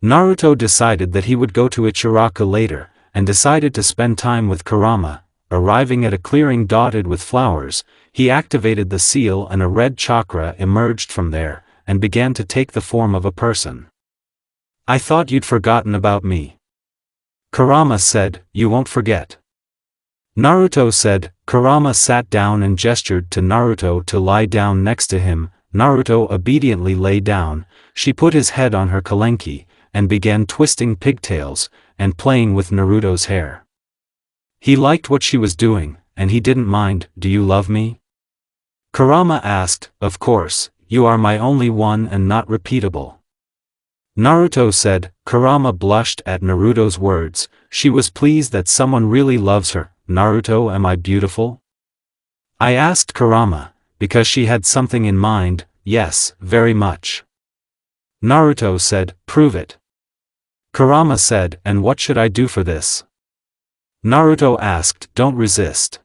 Naruto decided that he would go to Ichiraku later, and decided to spend time with Kurama. Arriving at a clearing dotted with flowers, he activated the seal and a red chakra emerged from there, and began to take the form of a person. I thought you'd forgotten about me, Kurama said. You won't forget, Naruto said. Kurama sat down and gestured to Naruto to lie down next to him. Naruto obediently lay down. She put his head on her kalenki, and began twisting pigtails, and playing with Naruto's hair. He liked what she was doing, and he didn't mind. Do you love me? Kurama asked. Of course, you are my only one and not repeatable, Naruto said. Kurama blushed at Naruto's words. She was pleased that someone really loves her. Naruto, am I beautiful? I asked Kurama, because she had something in mind. Yes, very much, Naruto said. Prove it, Kurama said. And what should I do for this? Naruto asked. Don't resist,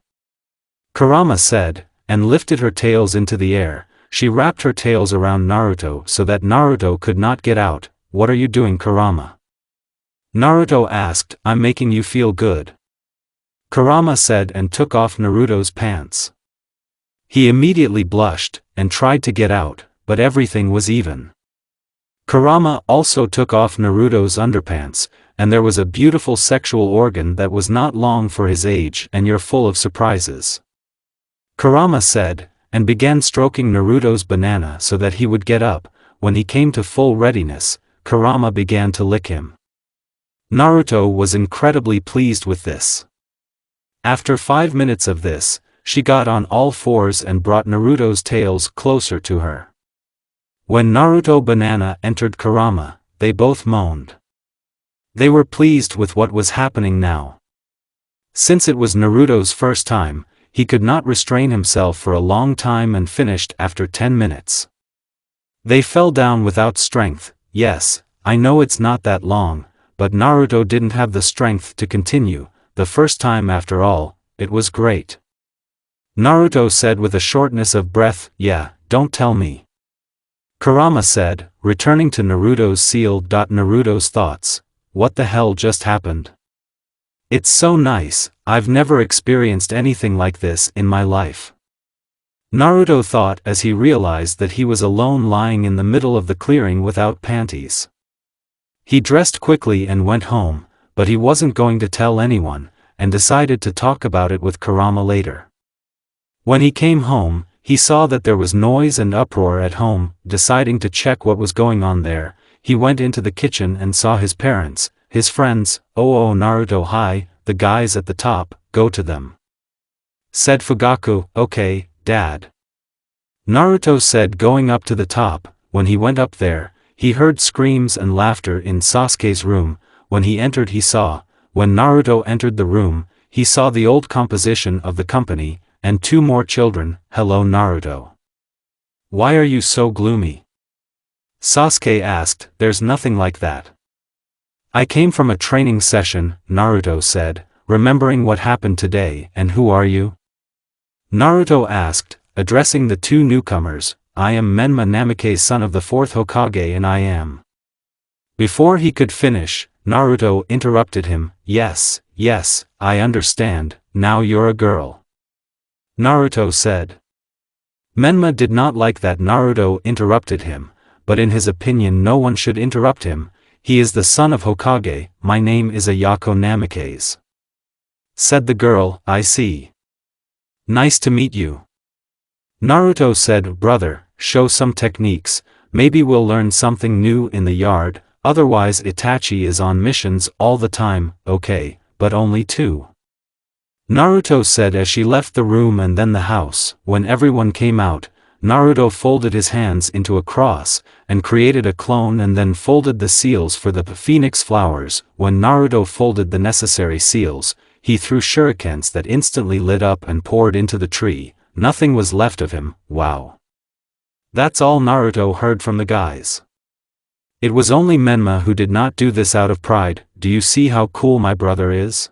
Kurama said, and lifted her tails into the air. She wrapped her tails around Naruto so that Naruto could not get out. What are you doing, Kurama? Naruto asked. I'm making you feel good, Kurama said, and took off Naruto's pants. He immediately blushed, and tried to get out, but everything was even. Kurama also took off Naruto's underpants, and there was a beautiful sexual organ that was not long for his age. And you're full of surprises, Kurama said, and began stroking Naruto's banana so that he would get up. When he came to full readiness, Kurama began to lick him. Naruto was incredibly pleased with this. After 5 minutes of this, she got on all fours and brought Naruto's tails closer to her. When Naruto banana entered Kurama, they both moaned. They were pleased with what was happening now. Since it was Naruto's first time, he could not restrain himself for a long time and finished after 10 minutes. They fell down without strength. Yes, I know it's not that long, but Naruto didn't have the strength to continue. The first time after all, it was great, Naruto said with a shortness of breath. Yeah, don't tell me, Kurama said, returning to Naruto's seal. Naruto's thoughts. What the hell just happened? It's so nice. I've never experienced anything like this in my life, Naruto thought as he realized that he was alone lying in the middle of the clearing without panties. He dressed quickly and went home, but he wasn't going to tell anyone, and decided to talk about it with Kurama later. When he came home, he saw that there was noise and uproar at home. Deciding to check what was going on there, he went into the kitchen and saw his parents, his friends. Oh Naruto, hi, the guys at the top, go to them, said Fugaku. Okay, Dad. Naruto said, going up to the top. When he went up there, he heard screams and laughter in Sasuke's room. When he entered when Naruto entered the room, he saw the old composition of the company, and 2 more children. Hello Naruto. Why are you so gloomy? Sasuke asked. There's nothing like that. I came from a training session, Naruto said, remembering what happened today. And who are you? Naruto asked, addressing the 2 newcomers. I am Menma Namikaze, son of the 4th Hokage, and I am. Before he could finish, Naruto interrupted him. Yes, I understand, now you're a girl. Naruto said. Menma did not like that Naruto interrupted him, but in his opinion no one should interrupt him. He is the son of Hokage. My name is Ayako Namikaze. Said the girl. I see. Nice to meet you. Naruto said, brother, show some techniques, maybe we'll learn something new in the yard, otherwise Itachi is on missions all the time. Okay, but only 2. Naruto said as she left the room and then the house. When everyone came out, Naruto folded his hands into a cross, and created a clone and then folded the seals for the phoenix flowers. When Naruto folded the necessary seals, he threw shurikens that instantly lit up and poured into the tree. Nothing was left of him. Wow. That's all Naruto heard from the guys. It was only Menma who did not do this out of pride. Do you see how cool my brother is?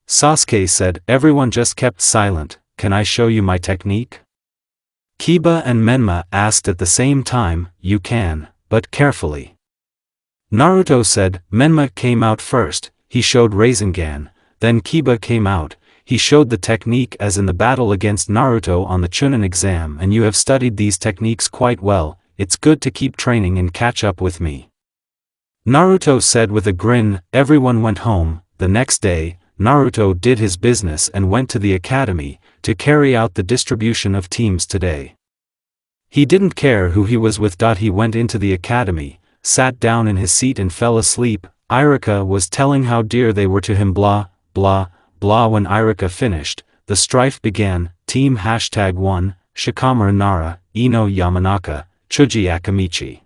Sasuke said. Everyone just kept silent. Can I show you my technique? Kiba and Menma asked at the same time. You can, but carefully. Naruto said. Menma came out first, he showed Rasengan, then Kiba came out, he showed the technique as in the battle against Naruto on the Chunin exam, and you have studied these techniques quite well. It's good to keep training and catch up with me. Naruto said with a grin. Everyone went home. The next day, Naruto did his business and went to the academy, to carry out the distribution of teams today. He didn't care who he was with. He went into the academy, sat down in his seat and fell asleep. Irika was telling how dear they were to him. Blah, blah, blah. When Irika finished, the strife began. Team #1, Shikamaru Nara, Ino Yamanaka, Chuji Akamichi.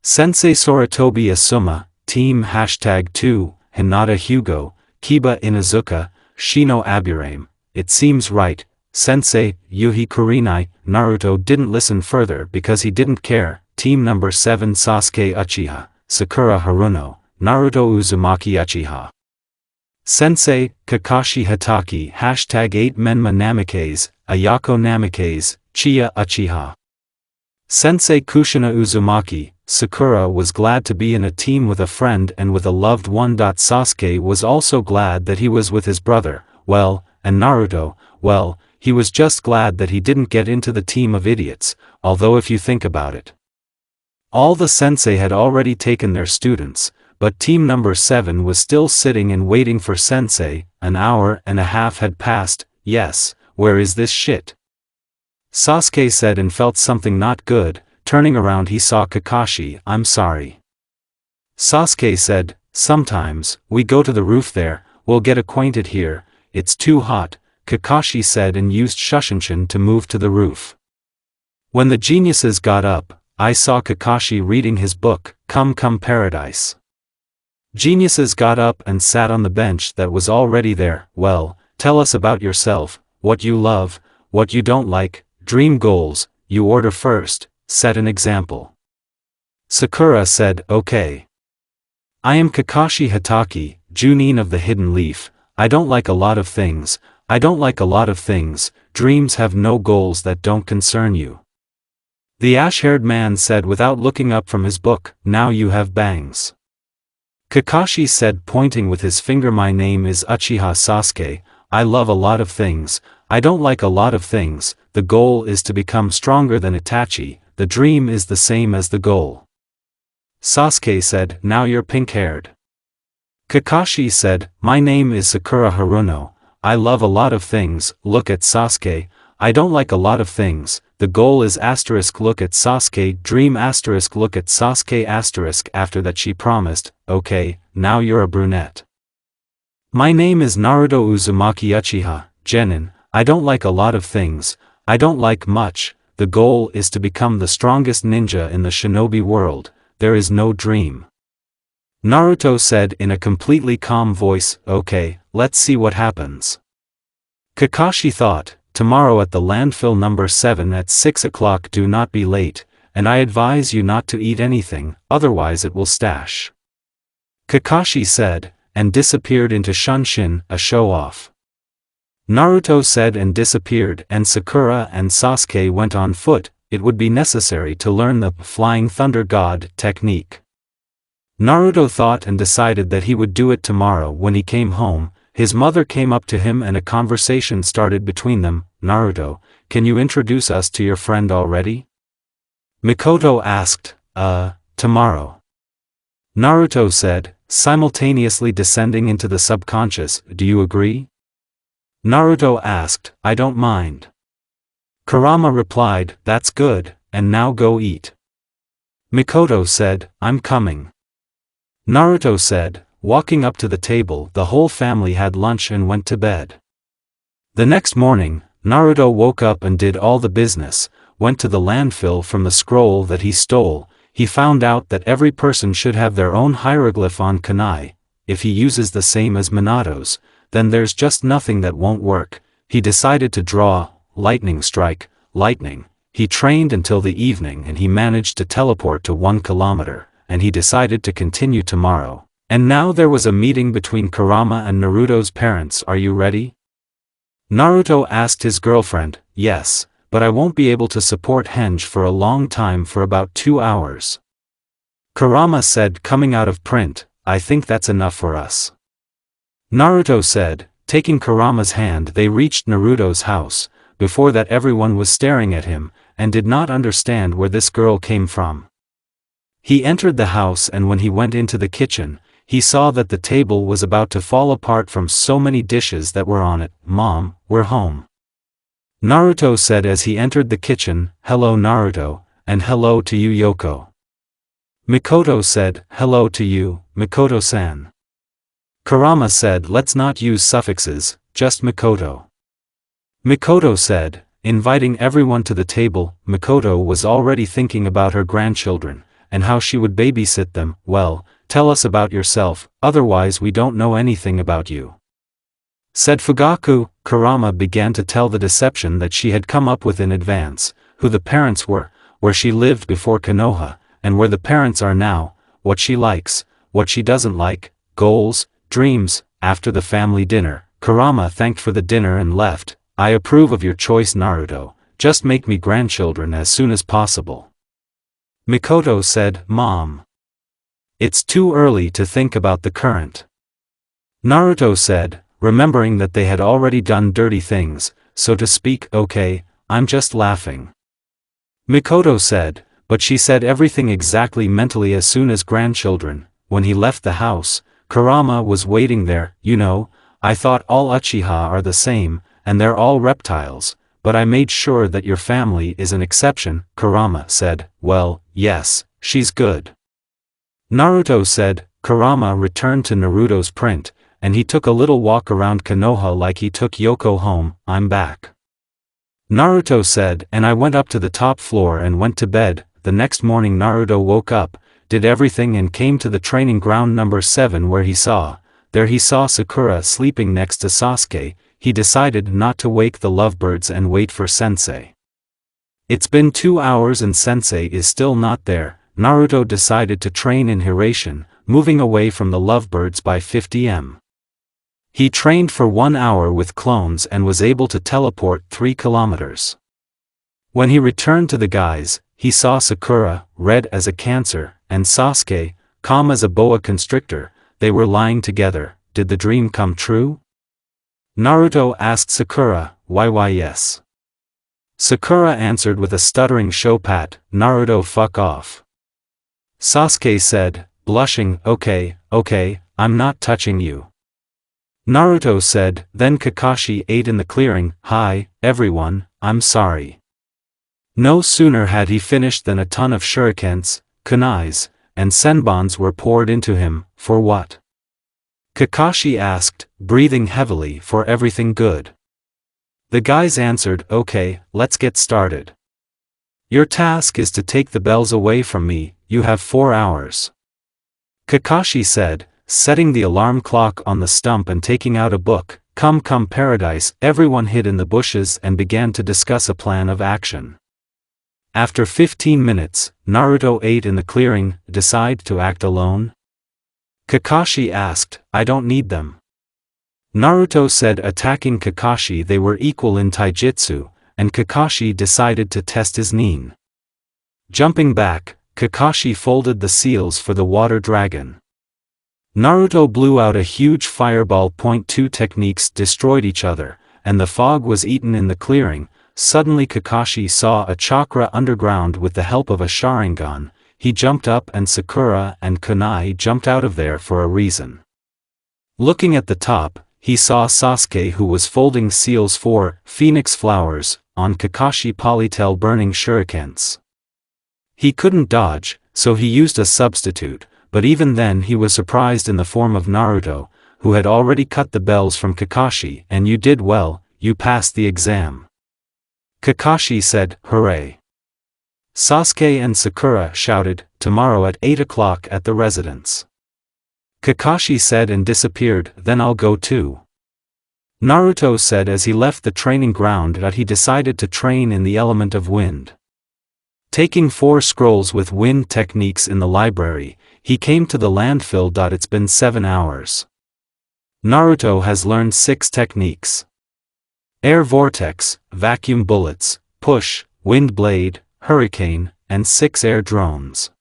Sensei Soratobi Asuma, Team #2, Hinata Hugo, Kiba Inuzuka, Shino Aburame. It seems right, Sensei, Yuhi Kurinai. Naruto didn't listen further because he didn't care. Team number 7 Sasuke Uchiha, Sakura Haruno, Naruto Uzumaki Uchiha. Sensei, Kakashi Hatake #8 Menma Namikaze, Ayako Namikaze, Chiya Uchiha. Sensei Kushina Uzumaki. Sakura was glad to be in a team with a friend and with a loved one. Sasuke was also glad that he was with his brother, well, and Naruto, well, he was just glad that he didn't get into the team of idiots, although if you think about it. All the sensei had already taken their students, but team number 7 was still sitting and waiting for sensei. An hour and a half had passed. Yes, where is this shit? Sasuke said and felt something not good. Turning around he saw Kakashi. I'm sorry. Sasuke said, sometimes, we go to the roof there, we'll get acquainted here, it's too hot, Kakashi said and used Shushinshin to move to the roof. When the geniuses got up, I saw Kakashi reading his book, Come Paradise. Geniuses got up and sat on the bench that was already there. Well, tell us about yourself, what you love, what you don't like, dream goals, you order first. Set an example. Sakura said, okay. I am Kakashi Hatake, Junin of the Hidden Leaf. I don't like a lot of things. Dreams have no goals that don't concern you. The ash-haired man said without looking up from his book, now you have bangs. Kakashi said pointing with his finger, my name is Uchiha Sasuke. I love a lot of things. I don't like a lot of things. The goal is to become stronger than Itachi. The dream is the same as the goal. Sasuke said, now you're pink-haired. Kakashi said, my name is Sakura Haruno. I love a lot of things. Look at Sasuke. I don't like a lot of things. The goal is *. Look at Sasuke. Dream *. Look at Sasuke *. After that she promised, okay, now you're a brunette. My name is Naruto Uzumaki Uchiha, Genin. I don't like a lot of things. I don't like much. The goal is to become the strongest ninja in the shinobi world. There is no dream. Naruto said in a completely calm voice, okay, let's see what happens. Kakashi thought, tomorrow at the landfill number 7 at 6 o'clock, do not be late, and I advise you not to eat anything, otherwise it will stash. Kakashi said, and disappeared into Shunshin, a show-off. Naruto said and disappeared, and Sakura and Sasuke went on foot. It would be necessary to learn the Flying Thunder God technique. Naruto thought and decided that he would do it tomorrow. When he came home, his mother came up to him and a conversation started between them. Naruto, can you introduce us to your friend already? Mikoto asked, tomorrow. Naruto said, simultaneously descending into the subconscious, do you agree? Naruto asked, I don't mind. Kurama replied, that's good, and now go eat. Mikoto said, I'm coming. Naruto said, walking up to the table. The whole family had lunch and went to bed. The next morning, Naruto woke up and did all the business, went to the landfill. From the scroll that he stole, he found out that every person should have their own hieroglyph on kunai. If he uses the same as Minato's, then there's just nothing that won't work. He decided to draw, lightning strike, lightning. He trained until the evening and he managed to teleport to 1 kilometer, and he decided to continue tomorrow. And now there was a meeting between Kurama and Naruto's parents. Are you ready? Naruto asked his girlfriend. Yes, but I won't be able to support Henge for a long time, for about 2 hours. Kurama said, coming out of print, I think that's enough for us. Naruto said, taking Kurama's hand. They reached Naruto's house. Before that everyone was staring at him, and did not understand where this girl came from. He entered the house, and when he went into the kitchen, he saw that the table was about to fall apart from so many dishes that were on it. Mom, we're home. Naruto said as he entered the kitchen, hello Naruto, and hello to you Yoko. Mikoto said, hello to you, Mikoto-san. Kurama said, let's not use suffixes, just Mikoto. Mikoto said, inviting everyone to the table. Mikoto was already thinking about her grandchildren, and how she would babysit them. Well, tell us about yourself, otherwise we don't know anything about you. Said Fugaku. Kurama began to tell the deception that she had come up with in advance, who the parents were, where she lived before Konoha, and where the parents are now, what she likes, what she doesn't like, goals, dreams. After the family dinner, Kurama thanked for the dinner and left. I approve of your choice Naruto, just make me grandchildren as soon as possible. Mikoto said, Mom. It's too early to think about the current. Naruto said, remembering that they had already done dirty things, so to speak. Okay, I'm just laughing. Mikoto said, but she said everything exactly mentally. As soon as grandchildren. When he left the house, Kurama was waiting there. You know, I thought all Uchiha are the same, and they're all reptiles, but I made sure that your family is an exception. Kurama said, well, yes, she's good. Naruto said. Kurama returned to Naruto's print, and he took a little walk around Konoha like he took Yoko home. I'm back. Naruto said, and I went up to the top floor and went to bed. The next morning Naruto woke up, did everything and came to the training ground number 7 where he saw Sakura sleeping next to Sasuke. He decided not to wake the lovebirds and wait for Sensei. It's been 2 hours and Sensei is still not there. Naruto decided to train in Hiraition, moving away from the lovebirds by 50 m. He trained for 1 hour with clones and was able to teleport 3 kilometers. When he returned to the guys, he saw Sakura, red as a cancer, and Sasuke, calm as a boa constrictor. They were lying together. Did the dream come true? Naruto asked Sakura, why yes. Sakura answered with a stuttering show pat, Naruto fuck off. Sasuke said, blushing, okay, I'm not touching you. Naruto said, then Kakashi ate in the clearing, hi, everyone, I'm sorry. No sooner had he finished than a ton of shurikens, kunais, and senbons were poured into him. For what? Kakashi asked, breathing heavily. For everything good. The guys answered, okay, let's get started. Your task is to take the bells away from me, you have 4 hours. Kakashi said, setting the alarm clock on the stump and taking out a book. Come paradise. Everyone hid in the bushes and began to discuss a plan of action. After 15 minutes, Naruto ate in the clearing. Decide to act alone? Kakashi asked, I don't need them. Naruto said, attacking Kakashi. They were equal in taijutsu, and Kakashi decided to test his nin. Jumping back, Kakashi folded the seals for the water dragon. Naruto blew out a huge fireball. Two techniques destroyed each other, and the fog was eaten in the clearing. Suddenly Kakashi saw a chakra underground with the help of a Sharingan. He jumped up and Sakura and Kunai jumped out of there for a reason. Looking at the top, he saw Sasuke, who was folding seals for phoenix flowers on Kakashi Polytail burning shurikens. He couldn't dodge, so he used a substitute, but even then he was surprised in the form of Naruto, who had already cut the bells from Kakashi. And you did well, you passed the exam. Kakashi said, hooray. Sasuke and Sakura shouted, tomorrow at 8 o'clock at the residence. Kakashi said and disappeared, then I'll go too. Naruto said as he left the training ground that he decided to train in the element of wind. Taking 4 scrolls with wind techniques in the library, he came to the landfill. It's been 7 hours. Naruto has learned 6 techniques. Air vortex, vacuum bullets, push, wind blade, hurricane, and 6 air drones.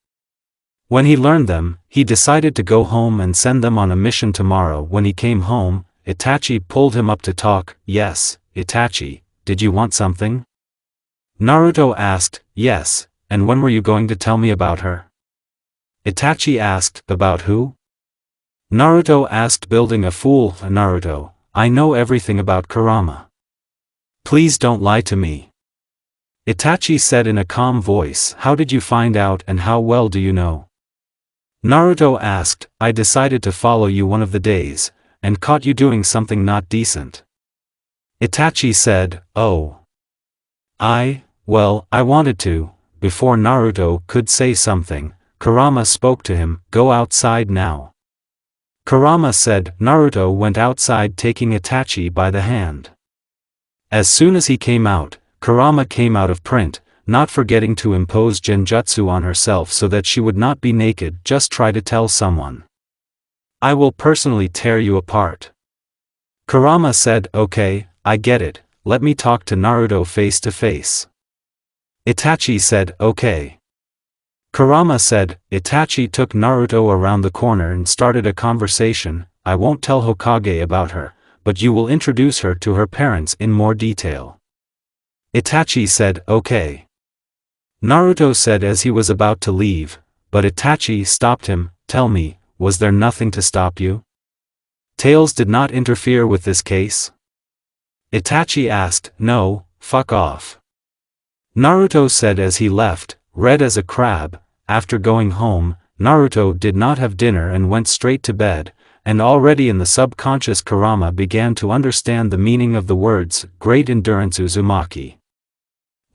When he learned them, he decided to go home and send them on a mission tomorrow. When he came home, Itachi pulled him up to talk. Yes, Itachi, did you want something? Naruto asked, yes, and when were you going to tell me about her? Itachi asked, about who? Naruto asked, building a fool. Naruto, I know everything about Kurama. Please don't lie to me. Itachi said in a calm voice, how did you find out and how well do you know? Naruto asked, I decided to follow you one of the days, and caught you doing something not decent. Itachi said, oh. Well, I wanted to. Before Naruto could say something, Kurama spoke to him, go outside now. Kurama said. Naruto went outside taking Itachi by the hand. As soon as he came out, Kurama came out of print, not forgetting to impose genjutsu on herself so that she would not be naked. Just try to tell someone. I will personally tear you apart. Kurama said, okay, I get it, let me talk to Naruto face to face. Itachi said, okay. Kurama said. Itachi took Naruto around the corner and started a conversation. I won't tell Hokage about her, but you will introduce her to her parents in more detail. Itachi said, okay. Naruto said as he was about to leave, but Itachi stopped him. Tell me, was there nothing to stop you? Tails did not interfere with this case? Itachi asked. No, fuck off. Naruto said as he left, red as a crab. After going home, Naruto did not have dinner and went straight to bed, and already in the subconscious Kurama began to understand the meaning of the words, great endurance Uzumaki.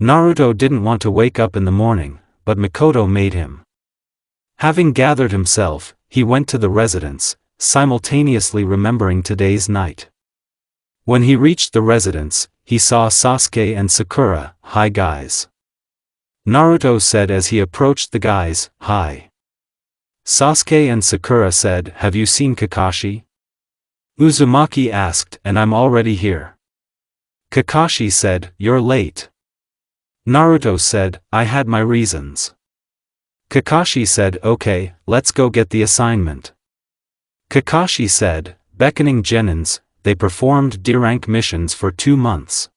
Naruto didn't want to wake up in the morning, but Mikoto made him. Having gathered himself, he went to the residence, simultaneously remembering today's night. When he reached the residence, he saw Sasuke and Sakura. Hi guys. Naruto said as he approached the guys, hi. Sasuke and Sakura said, have you seen Kakashi? Uzumaki asked, and I'm already here. Kakashi said, you're late. Naruto said, I had my reasons. Kakashi said, okay, let's go get the assignment. Kakashi said, beckoning genins, they performed D-rank missions for 2 months.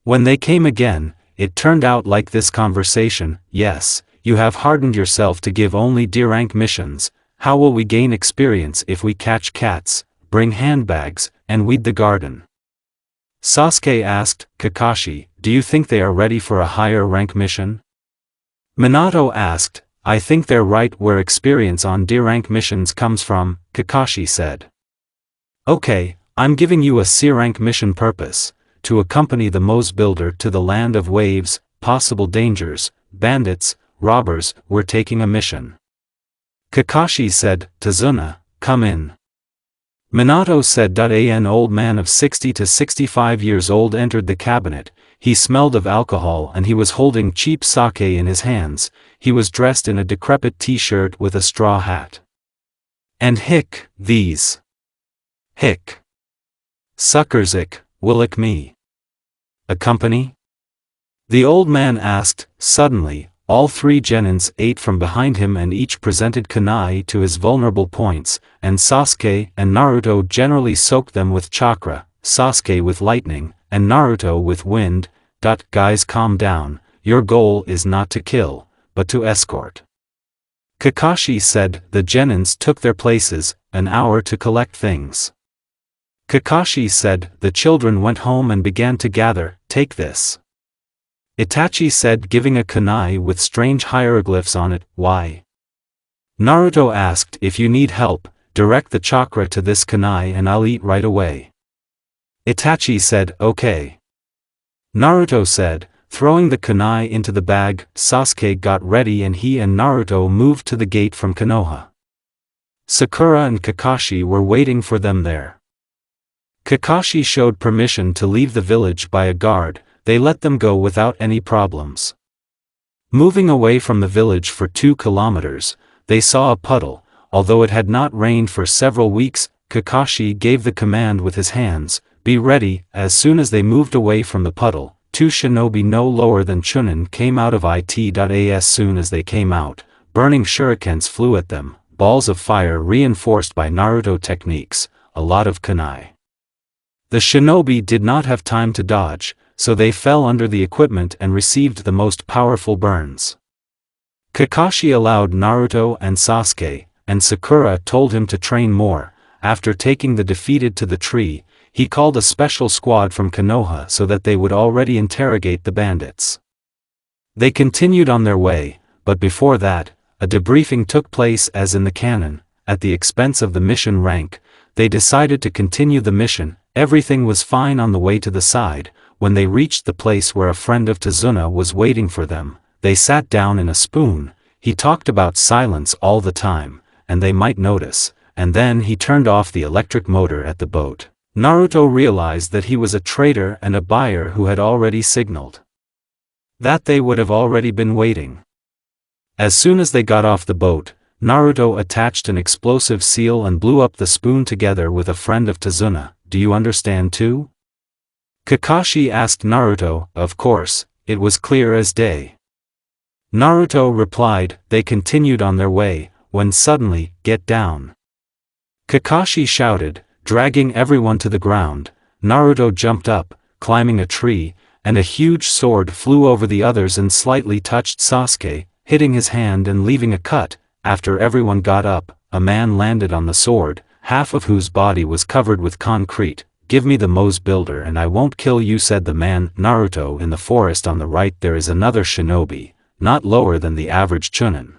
When they came again, it turned out like this conversation. Yes, you have hardened yourself to give only D-rank missions. How will we gain experience if we catch cats, bring handbags, and weed the garden? Sasuke asked, Kakashi, do you think they are ready for a higher rank mission? Minato asked, I think they're right where experience on D-rank missions comes from, Kakashi said. Okay, I'm giving you a C-rank mission purpose. to accompany the Mose Builder to the land of waves, possible dangers, bandits, robbers, were taking a mission. Kakashi said, Tazuna, come in. Minato said. An old man of 60 to 65 years old entered the cabinet. He smelled of alcohol and he was holding cheap sake in his hands. He was dressed in a decrepit t-shirt with a straw hat. And these. Suckers will me. Accompany? The old man asked. Suddenly, all three genins ate from behind him and each presented kunai to his vulnerable points, and Sasuke and Naruto generally soaked them with chakra, Sasuke with lightning, and Naruto with wind. Guys, calm down, your goal is not to kill, but to escort. Kakashi said. The genins took their places, an hour to collect things. Kakashi said. The children went home and began to gather. Take this. Itachi said, giving a kunai with strange hieroglyphs on it. Why? Naruto asked. If you need help, direct the chakra to this kunai and I'll eat right away. Itachi said, okay. Naruto said, throwing the kunai into the bag. Sasuke got ready and he and Naruto moved to the gate from Konoha. Sakura and Kakashi were waiting for them there. Kakashi showed permission to leave the village by a guard. They let them go without any problems. Moving away from the village for 2 kilometers, they saw a puddle. Although it had not rained for several weeks, Kakashi gave the command with his hands, be ready. As soon as they moved away from the puddle, 2 shinobi no lower than Chunin came out of it. As soon as they came out, burning shurikens flew at them, balls of fire reinforced by Naruto techniques, a lot of kunai. The shinobi did not have time to dodge, so they fell under the equipment and received the most powerful burns. Kakashi allowed Naruto and Sasuke, and Sakura told him to train more. After taking the defeated to the tree, he called a special squad from Konoha so that they would already interrogate the bandits. They continued on their way, but before that, a debriefing took place as in the canon. At the expense of the mission rank, they decided to continue the mission. Everything was fine on the way to the side. When they reached the place where a friend of Tazuna was waiting for them, they sat down in a spoon. He talked about silence all the time, and they might notice, and then he turned off the electric motor at the boat. Naruto realized that he was a traitor and a buyer who had already signaled that they would have already been waiting. As soon as they got off the boat, Naruto attached an explosive seal and blew up the spoon together with a friend of Tazuna. Do you understand too? Kakashi asked Naruto. Of course, it was clear as day. Naruto replied. They continued on their way, when suddenly, get down. Kakashi shouted, dragging everyone to the ground. Naruto jumped up, climbing a tree, and a huge sword flew over the others and slightly touched Sasuke, hitting his hand and leaving a cut. After everyone got up, a man landed on the sword, half of whose body was covered with concrete. Give me the Mose Builder and I won't kill you, said the man. Naruto, in the forest on the right there is another shinobi, not lower than the average chunin.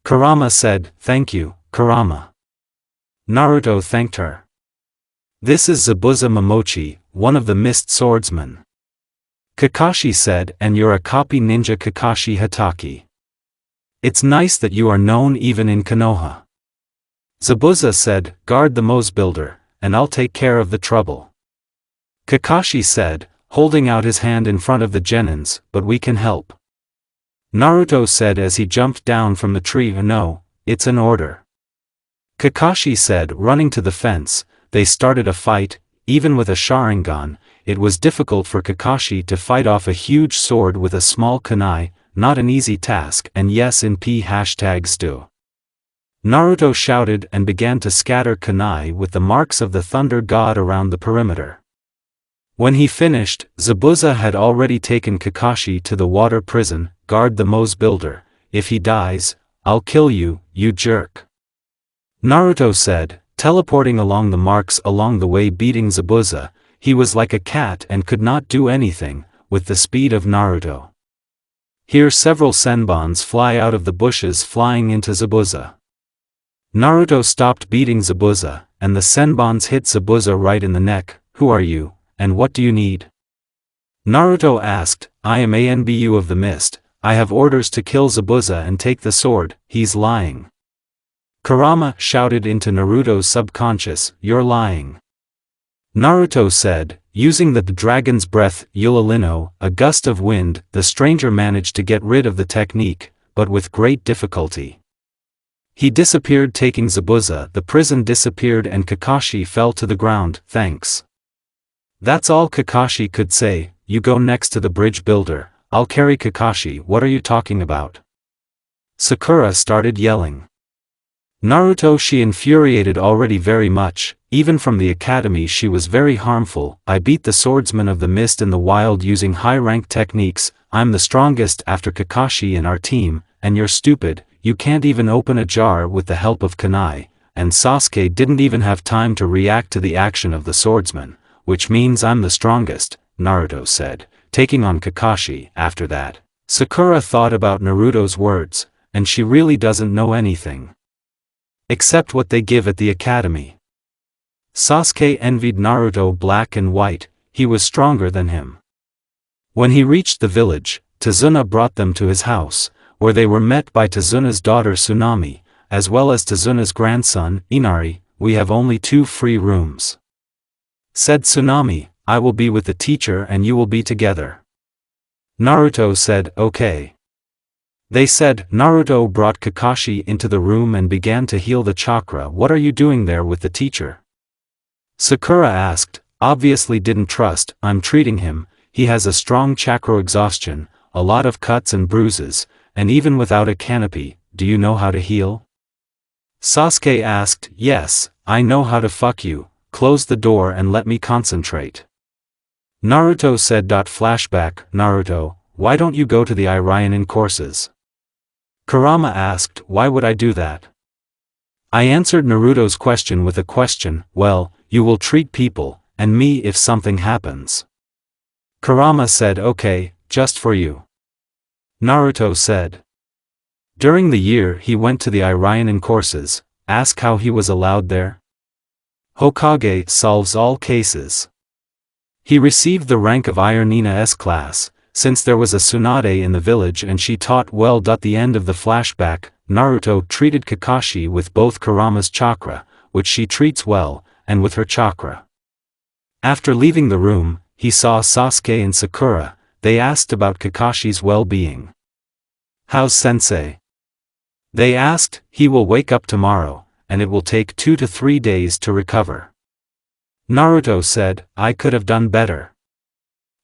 Kurama said, thank you, Kurama. Naruto thanked her. This is Zabuza Momochi, one of the mist swordsmen. Kakashi said, and you're a copy ninja Kakashi Hatake. It's nice that you are known even in Konoha. Zabuza said, guard the Mose Builder, and I'll take care of the trouble. Kakashi said, holding out his hand in front of the genins, but we can help. Naruto said as he jumped down from the tree. No, it's an order. Kakashi said, running to the fence. They started a fight. Even with a Sharingan, it was difficult for Kakashi to fight off a huge sword with a small kunai, not an easy task, and yes in #stu. Naruto shouted and began to scatter kunai with the marks of the thunder god around the perimeter. When he finished, Zabuza had already taken Kakashi to the water prison. Guard the Mose Builder. If he dies, I'll kill you, you jerk. Naruto said, teleporting along the marks along the way, beating Zabuza. He was like a cat and could not do anything, with the speed of Naruto. Here several senbons fly out of the bushes flying into Zabuza. Naruto stopped beating Zabuza, and the senbons hit Zabuza right in the neck. Who are you, and what do you need? Naruto asked, I am Anbu of the Mist, I have orders to kill Zabuza and take the sword, he's lying. Kurama shouted into Naruto's subconscious, you're lying. Naruto said, using the dragon's breath, Yulalino, a gust of wind, the stranger managed to get rid of the technique, but with great difficulty. He disappeared taking Zabuza, the prison disappeared and Kakashi fell to the ground, thanks. That's all Kakashi could say, you go next to the bridge builder, I'll carry Kakashi, what are you talking about? Sakura started yelling. Naruto, she infuriated already very much, even from the academy she was very harmful, I beat the swordsman of the mist in the wild using high-rank techniques, I'm the strongest after Kakashi in our team, and you're stupid, you can't even open a jar with the help of kunai, and Sasuke didn't even have time to react to the action of the swordsman, which means I'm the strongest, Naruto said, taking on Kakashi. After that, Sakura thought about Naruto's words, and she really doesn't know anything except what they give at the academy. Sasuke envied Naruto black and white, he was stronger than him. When he reached the village, Tazuna brought them to his house, where they were met by Tazuna's daughter Tsunami, as well as Tazuna's grandson, Inari. We have only 2 free rooms. Said Tsunami, I will be with the teacher and you will be together. Naruto said, okay. They said, Naruto brought Kakashi into the room and began to heal the chakra. What are you doing there with the teacher? Sakura asked, obviously didn't trust, I'm treating him, he has a strong chakra exhaustion, a lot of cuts and bruises, and even without a canopy, do you know how to heal? Sasuke asked, yes, I know how to fuck you, close the door and let me concentrate. Naruto said. Flashback, Naruto, why don't you go to the Irionin courses? Kurama asked, why would I do that? I answered Naruto's question with a question, well, you will treat people, and me if something happens. Kurama said, okay, just for you. Naruto said. During the year he went to the Irionin courses, ask how he was allowed there? Hokage solves all cases. He received the rank of Ironina S-class, since there was a Tsunade in the village and she taught well. The end of the flashback, Naruto treated Kakashi with both Kurama's chakra, which she treats well, and with her chakra. After leaving the room, he saw Sasuke and Sakura. They asked about Kakashi's well-being. How's sensei? They asked, he will wake up tomorrow, and it will take 2 to 3 days to recover. Naruto said, I could have done better.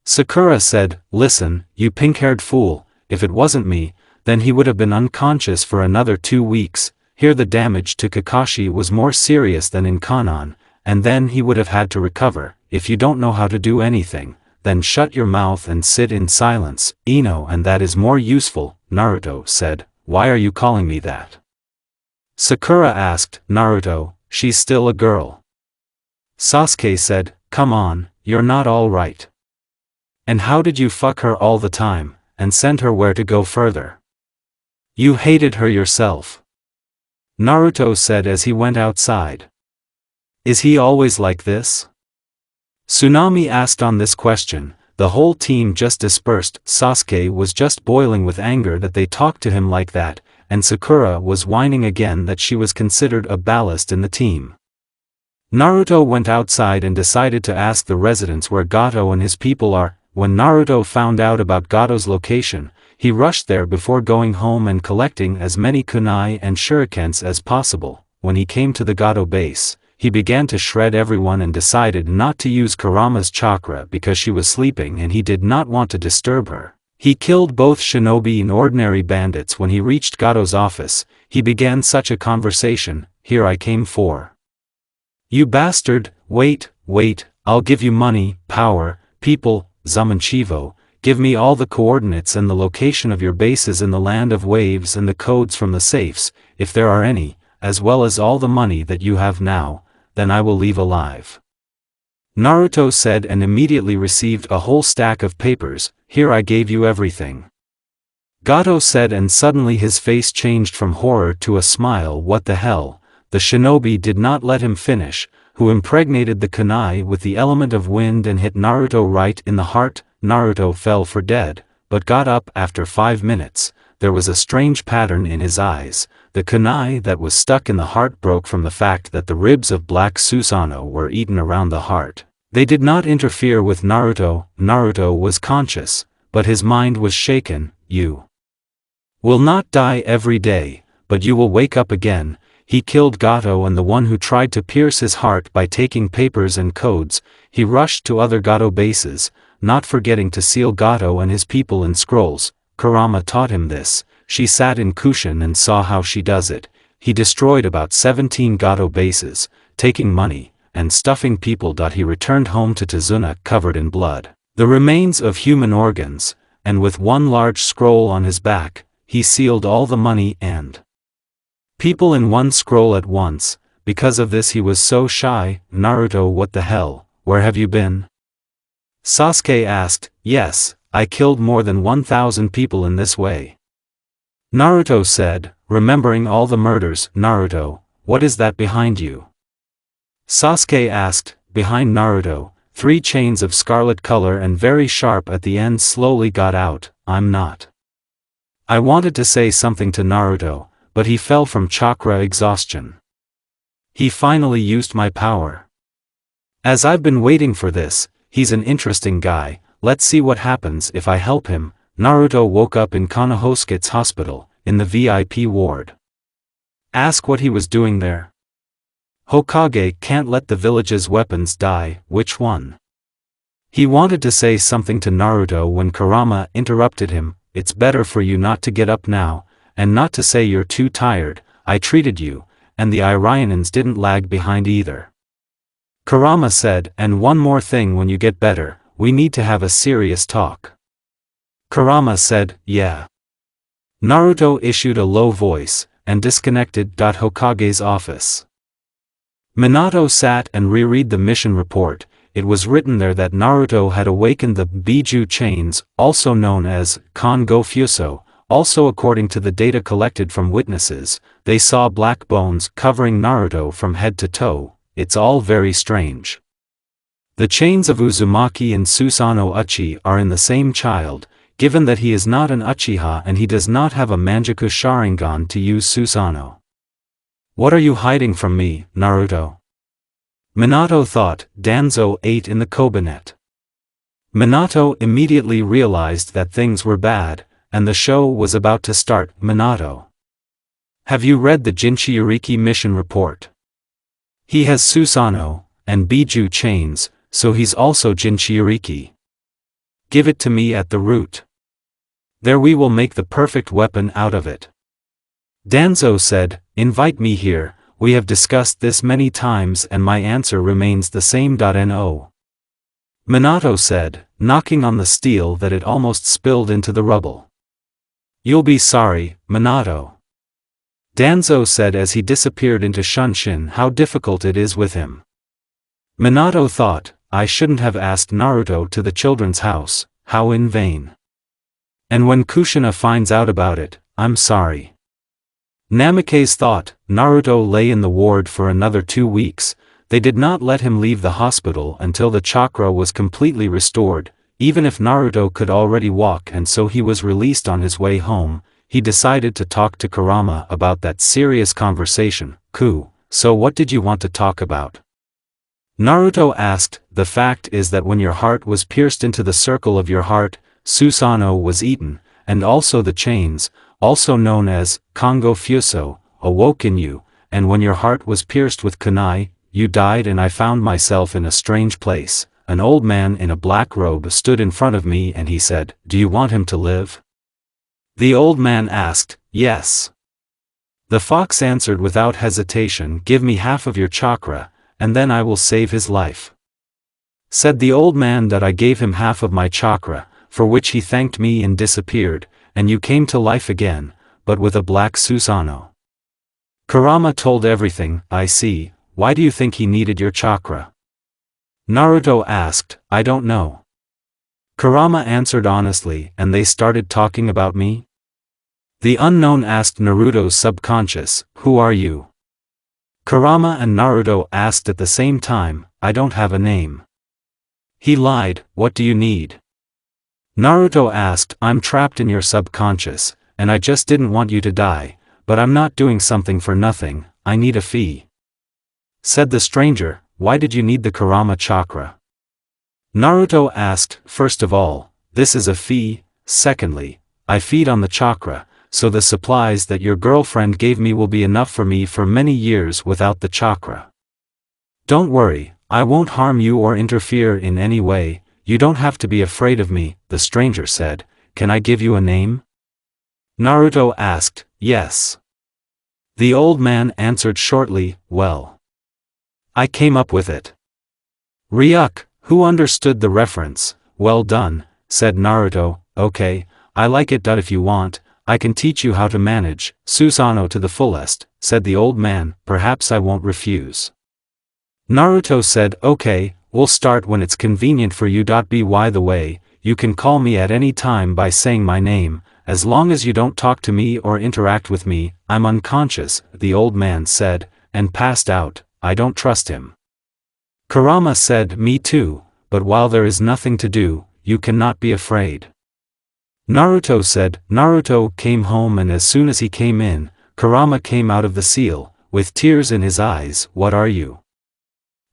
Sakura said, listen, you pink-haired fool, if it wasn't me, then he would have been unconscious for another 2 weeks, here the damage to Kakashi was more serious than in Kanon, and then he would have had to recover. If you don't know how to do anything, then shut your mouth and sit in silence, Ino, and that is more useful, Naruto said, why are you calling me that? Sakura asked, Naruto, she's still a girl. Sasuke said, come on, you're not all right. And how did you fuck her all the time, and send her where to go further? You hated her yourself. Naruto said as he went outside. Is he always like this? Tsunami asked. On this question, the whole team just dispersed. Sasuke was just boiling with anger that they talked to him like that, and Sakura was whining again that she was considered a ballast in the team. Naruto went outside and decided to ask the residents where Gato and his people are. When Naruto found out about Gato's location, he rushed there before going home and collecting as many kunai and shurikens as possible. When he came to the Gato base, he began to shred everyone and decided not to use Kurama's chakra because she was sleeping and he did not want to disturb her. He killed both shinobi and ordinary bandits. When he reached Gato's office, he began such a conversation, here I came for. You bastard, wait, I'll give you money, power, people, Zamanchivo, give me all the coordinates and the location of your bases in the land of waves and the codes from the safes, if there are any, as well as all the money that you have now, then I will leave alive. Naruto said and immediately received a whole stack of papers, here I gave you everything. Gato said and suddenly his face changed from horror to a smile. What the hell? The shinobi did not let him finish, who impregnated the kunai with the element of wind and hit Naruto right in the heart. Naruto fell for dead, but got up after 5 minutes. There was a strange pattern in his eyes. The kunai that was stuck in the heart broke from the fact that the ribs of Black Susanoo were eaten around the heart. They did not interfere with Naruto. Naruto was conscious, but his mind was shaken. You will not die every day, but you will wake up again. He killed Gato and the one who tried to pierce his heart by taking papers and codes. He rushed to other Gato bases, not forgetting to seal Gato and his people in scrolls. Kurama taught him this. She sat in cushion and saw how she does it. He destroyed about 17 Gato bases, taking money and stuffing people. He returned home to Tazuna covered in blood, the remains of human organs, and with one large scroll on his back, he sealed all the money and people in one scroll at once. Because of this he was so shy. Naruto, what the hell, where have you been? Sasuke asked. Yes, I killed more than 1,000 people in this way. Naruto said, remembering all the murders. Naruto, what is that behind you? Sasuke asked. Behind Naruto, 3 chains of scarlet color and very sharp at the end slowly got out. I'm not. I wanted to say something to Naruto, but he fell from chakra exhaustion. He finally used my power. As I've been waiting for this, he's an interesting guy, let's see what happens if I help him. Naruto woke up in Konosuke's hospital, in the VIP ward. Ask what he was doing there. Hokage can't let the village's weapons die. Which one? He wanted to say something to Naruto when Kurama interrupted him. It's better for you not to get up now, and not to say you're too tired. I treated you, and the Iranians didn't lag behind either. Kurama said, and one more thing, when you get better, we need to have a serious talk. Kurama said, yeah. Naruto issued a low voice, and disconnected. Hokage's office. Minato sat and reread the mission report. It was written there that Naruto had awakened the Biju chains, also known as Kongo Fuso. Also, according to the data collected from witnesses, they saw black bones covering Naruto from head to toe. It's all very strange. The chains of Uzumaki and Susanoo Uchi are in the same child, given that he is not an Uchiha and he does not have a Manjaku Sharingan to use Susanoo. What are you hiding from me, Naruto? Minato thought. Danzo ate in the cabinet. Minato immediately realized that things were bad, and the show was about to start. Minato, have you read the Jinchuriki mission report? He has Susanoo and Biju chains, so he's also Jinchuriki. Give it to me at the root. There we will make the perfect weapon out of it. Danzo said, invite me here, we have discussed this many times and my answer remains the same. No. Minato said, knocking on the steel that it almost spilled into the rubble. You'll be sorry, Minato. Danzo said as he disappeared into Shunshin. How difficult it is with him. Minato thought, I shouldn't have asked Naruto to the children's house, how in vain. And when Kushina finds out about it, I'm sorry. Namikaze thought. Naruto lay in the ward for another 2 weeks. They did not let him leave the hospital until the chakra was completely restored, even if Naruto could already walk, and so he was released. On his way home, he decided to talk to Kurama about that serious conversation. So what did you want to talk about? Naruto asked. The fact is that when your heart was pierced into the circle of your heart, Susanoo was eaten, and also the chains, also known as Kongo Fuso, awoke in you, and when your heart was pierced with kunai, you died, and I found myself in a strange place. An old man in a black robe stood in front of me and he said, do you want him to live? The old man asked, yes. The fox answered without hesitation, give me half of your chakra, and then I will save his life. Said the old man that I gave him half of my chakra, for which he thanked me and disappeared, and you came to life again, but with a black Susanoo. Kurama told everything. I see. Why do you think he needed your chakra? Naruto asked. I don't know. Kurama answered honestly, and they started talking about me? The unknown asked Naruto's subconscious, who are you? Kurama and Naruto asked at the same time, I don't have a name. He lied, what do you need? Naruto asked, I'm trapped in your subconscious, and I just didn't want you to die, but I'm not doing something for nothing, I need a fee. Said the stranger, why did you need the Kurama chakra? Naruto asked, first of all, this is a fee, secondly, I feed on the chakra, so the supplies that your girlfriend gave me will be enough for me for many years without the chakra. Don't worry, I won't harm you or interfere in any way, you don't have to be afraid of me, the stranger said, can I give you a name? Naruto asked, yes. The old man answered shortly, well. I came up with it. Ryuk, who understood the reference, well done, said Naruto, okay, I like it. If you want, I can teach you how to manage Susanoo to the fullest, said the old man, perhaps I won't refuse. Naruto said, okay, we'll start when it's convenient for you. By the way, you can call me at any time by saying my name, as long as you don't talk to me or interact with me, I'm unconscious, the old man said, and passed out, I don't trust him. Kurama said, me too, but while there is nothing to do, you cannot be afraid. Naruto said, Naruto came home, and as soon as he came in, Kurama came out of the seal, with tears in his eyes, what are you?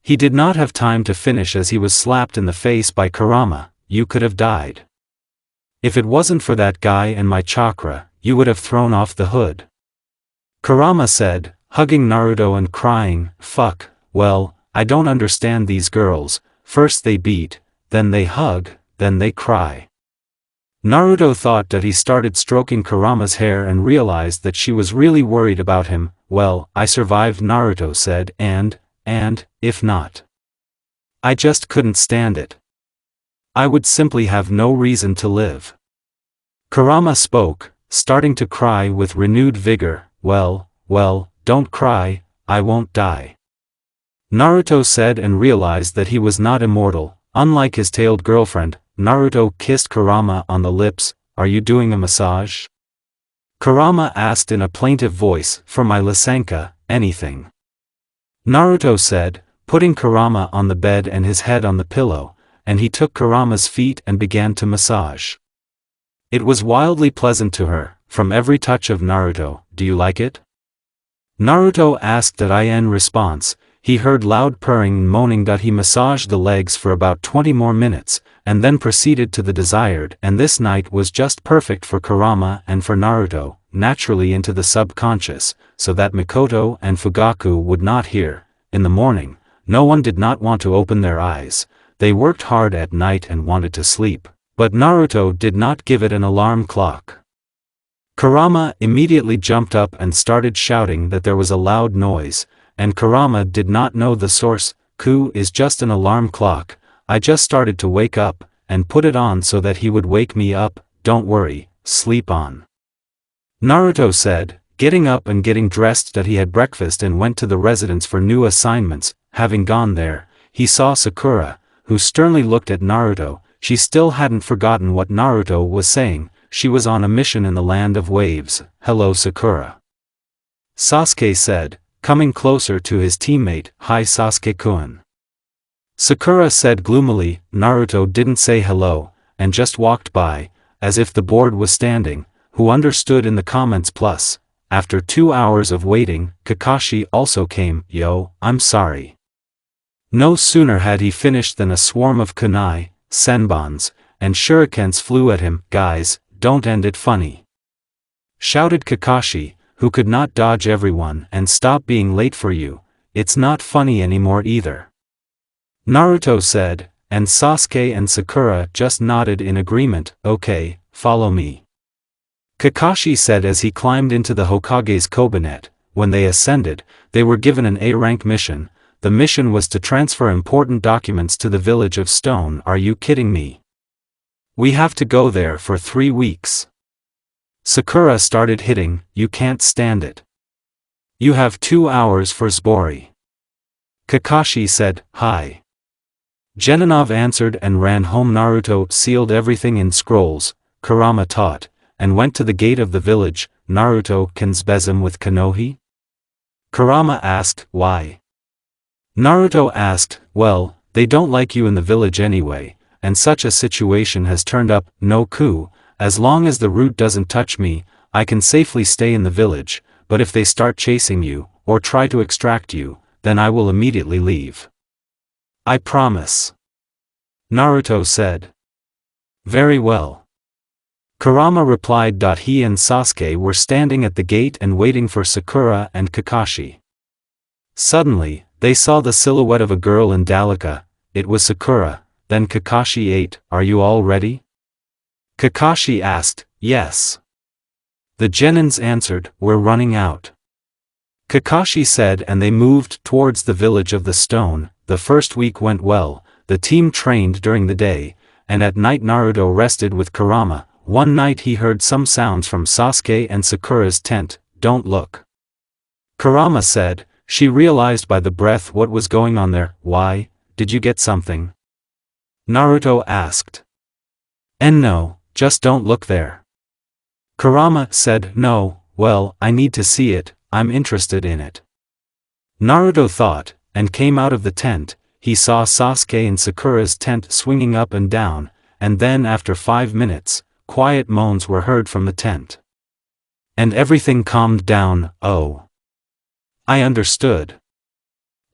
He did not have time to finish as he was slapped in the face by Kurama, you could have died. If it wasn't for that guy and my chakra, you would have thrown off the hood. Kurama said, hugging Naruto and crying, fuck, well, I don't understand these girls, first they beat, then they hug, then they cry. Naruto thought that he started stroking Kurama's hair and realized that she was really worried about him, well, I survived, Naruto said, and, if not. I just couldn't stand it. I would simply have no reason to live. Kurama spoke, starting to cry with renewed vigor, well, don't cry, I won't die. Naruto said and realized that he was not immortal, unlike his tailed girlfriend. Naruto kissed Kurama on the lips, are you doing a massage? Kurama asked in a plaintive voice, for my Lysanka, anything. Naruto said, putting Kurama on the bed and his head on the pillow, and he took Kurama's feet and began to massage. It was wildly pleasant to her, from every touch of Naruto, do you like it? Naruto asked that in response, he heard loud purring and moaning. He massaged the legs for about 20 more minutes, and then proceeded to the desired, and this night was just perfect for Kurama and for Naruto, naturally into the subconscious, so that Mikoto and Fugaku would not hear. In the morning, no one did not want to open their eyes, they worked hard at night and wanted to sleep, but Naruto did not give it an alarm clock. Kurama immediately jumped up and started shouting that there was a loud noise, and Kurama did not know the source. Is just an alarm clock, I just started to wake up, and put it on so that he would wake me up, don't worry, sleep on. Naruto said, getting up and getting dressed. He had breakfast and went to the residence for new assignments. Having gone there, he saw Sakura, who sternly looked at Naruto. She still hadn't forgotten what Naruto was saying, she was on a mission in the land of waves. Hello Sakura. Sasuke said, coming closer to his teammate, hi Sasuke-kun. Sakura said gloomily, Naruto didn't say hello, and just walked by, as if the board was standing, who understood in the comments plus, after 2 hours of waiting, Kakashi also came, yo, I'm sorry. No sooner had he finished than a swarm of kunai, senbons, and shurikens flew at him, guys, don't end it funny. Shouted Kakashi, who could not dodge everyone and stop being late for you, it's not funny anymore either. Naruto said, and Sasuke and Sakura just nodded in agreement, okay, follow me. Kakashi said as he climbed into the Hokage's cabinet. When they ascended, they were given an A-rank mission. The mission was to transfer important documents to the village of Stone. Are you kidding me? We have to go there for 3 weeks. Sakura started hitting, you can't stand it. You have 2 hours for Zbori. Kakashi said, hi. Geninov answered and ran home. Naruto sealed everything in scrolls, Kurama taught, and went to the gate of the village. Naruto can spasm with Kanohi? Kurama asked, why? Naruto asked, well, they don't like you in the village anyway, and such a situation has turned up, no coup, as long as the root doesn't touch me, I can safely stay in the village, but if they start chasing you, or try to extract you, then I will immediately leave. I promise. Naruto said. Very well. Kurama replied. He and Sasuke were standing at the gate and waiting for Sakura and Kakashi. Suddenly, they saw the silhouette of a girl in Dalika. It was Sakura. Then Kakashi ate. Are you all ready? Kakashi asked. Yes. The genins answered, we're running out. Kakashi said, and they moved towards the village of the stone. The first week went well, the team trained during the day, and at night Naruto rested with Kurama. One night he heard some sounds from Sasuke and Sakura's tent. Don't look. Kurama said. She realized by the breath what was going on there. Why, did you get something? Naruto asked. No, just don't look there. Kurama said. No, well, I need to see it, I'm interested in it. Naruto thought, and came out of the tent. He saw Sasuke and Sakura's tent swinging up and down, and then after 5 minutes, quiet moans were heard from the tent. And everything calmed down. Oh. I understood.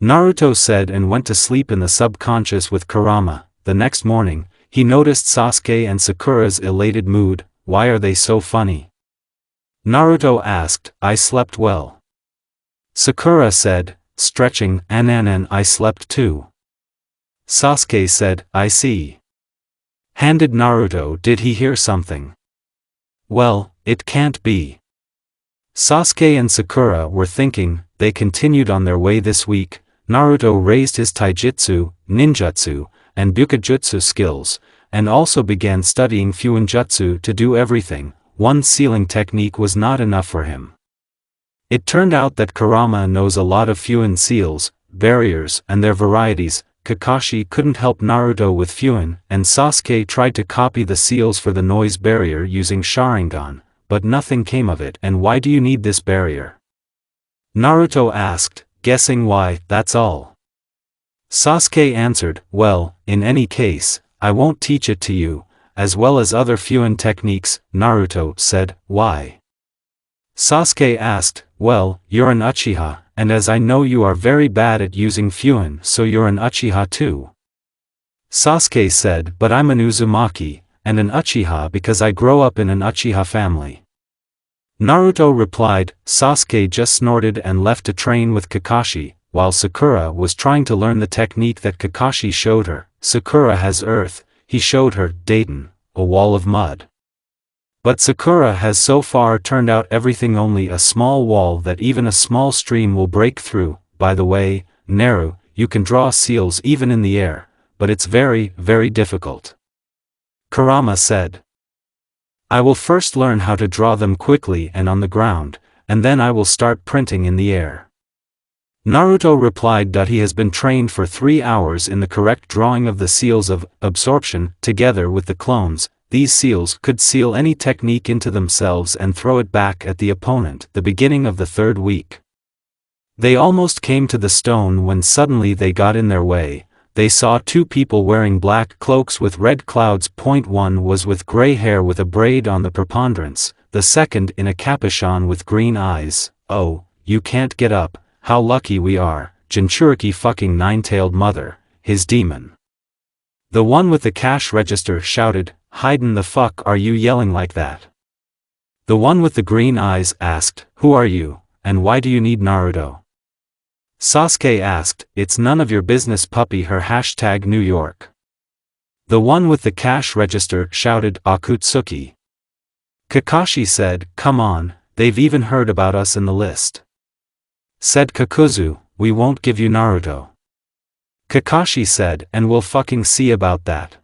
Naruto said and went to sleep in the subconscious with Kurama. The next morning, he noticed Sasuke and Sakura's elated mood. Why are they so funny? Naruto asked. I slept well. Sakura said, stretching, and I slept too. Sasuke said, I see. Handed Naruto. Did he hear something? Well, it can't be. Sasuke and Sakura were thinking. They continued on their way this week. Naruto raised his taijutsu, ninjutsu, and bukajutsu skills, and also began studying fuinjutsu to do everything. One sealing technique was not enough for him. It turned out that Kurama knows a lot of fuin seals, barriers, and their varieties. Kakashi couldn't help Naruto with fuin, and Sasuke tried to copy the seals for the noise barrier using Sharingan, but nothing came of it. And why do you need this barrier? Naruto asked, guessing why, that's all. Sasuke answered, well, in any case, I won't teach it to you, as well as other fuin techniques. Naruto said, why? Sasuke asked, well, you're an Uchiha, and as I know you are very bad at using fuin, so you're an Uchiha too. Sasuke said, but I'm an Uzumaki, and an Uchiha because I grow up in an Uchiha family. Naruto replied. Sasuke just snorted and left to train with Kakashi, while Sakura was trying to learn the technique that Kakashi showed her. Sakura has earth, he showed her, Dayton, a wall of mud. But Sakura has so far turned out everything only a small wall that even a small stream will break through. By the way, Naru, you can draw seals even in the air, but it's very, very difficult. Kurama said. I will first learn how to draw them quickly and on the ground, and then I will start printing in the air. Naruto replied. He has been trained for 3 hours in the correct drawing of the seals of absorption, together with the clones. These seals could seal any technique into themselves and throw it back at the opponent. The beginning of the 3rd week. They almost came to the stone when suddenly they got in their way. They saw 2 people wearing black cloaks with red clouds. One was with gray hair with a braid on the preponderance, the second in a capuchon with green eyes. Oh, you can't get up, how lucky we are, Jinchuriki fucking nine-tailed mother, his demon. The one with the cash register shouted, Hayden, the fuck are you yelling like that? The one with the green eyes asked, who are you, and why do you need Naruto? Sasuke asked, it's none of your business puppy. Her hashtag New York. The one with the cash register shouted, Akutsuki. Kakashi said, come on, they've even heard about us in the list. Said Kakuzu, we won't give you Naruto. Kakashi said, and we'll fucking see about that.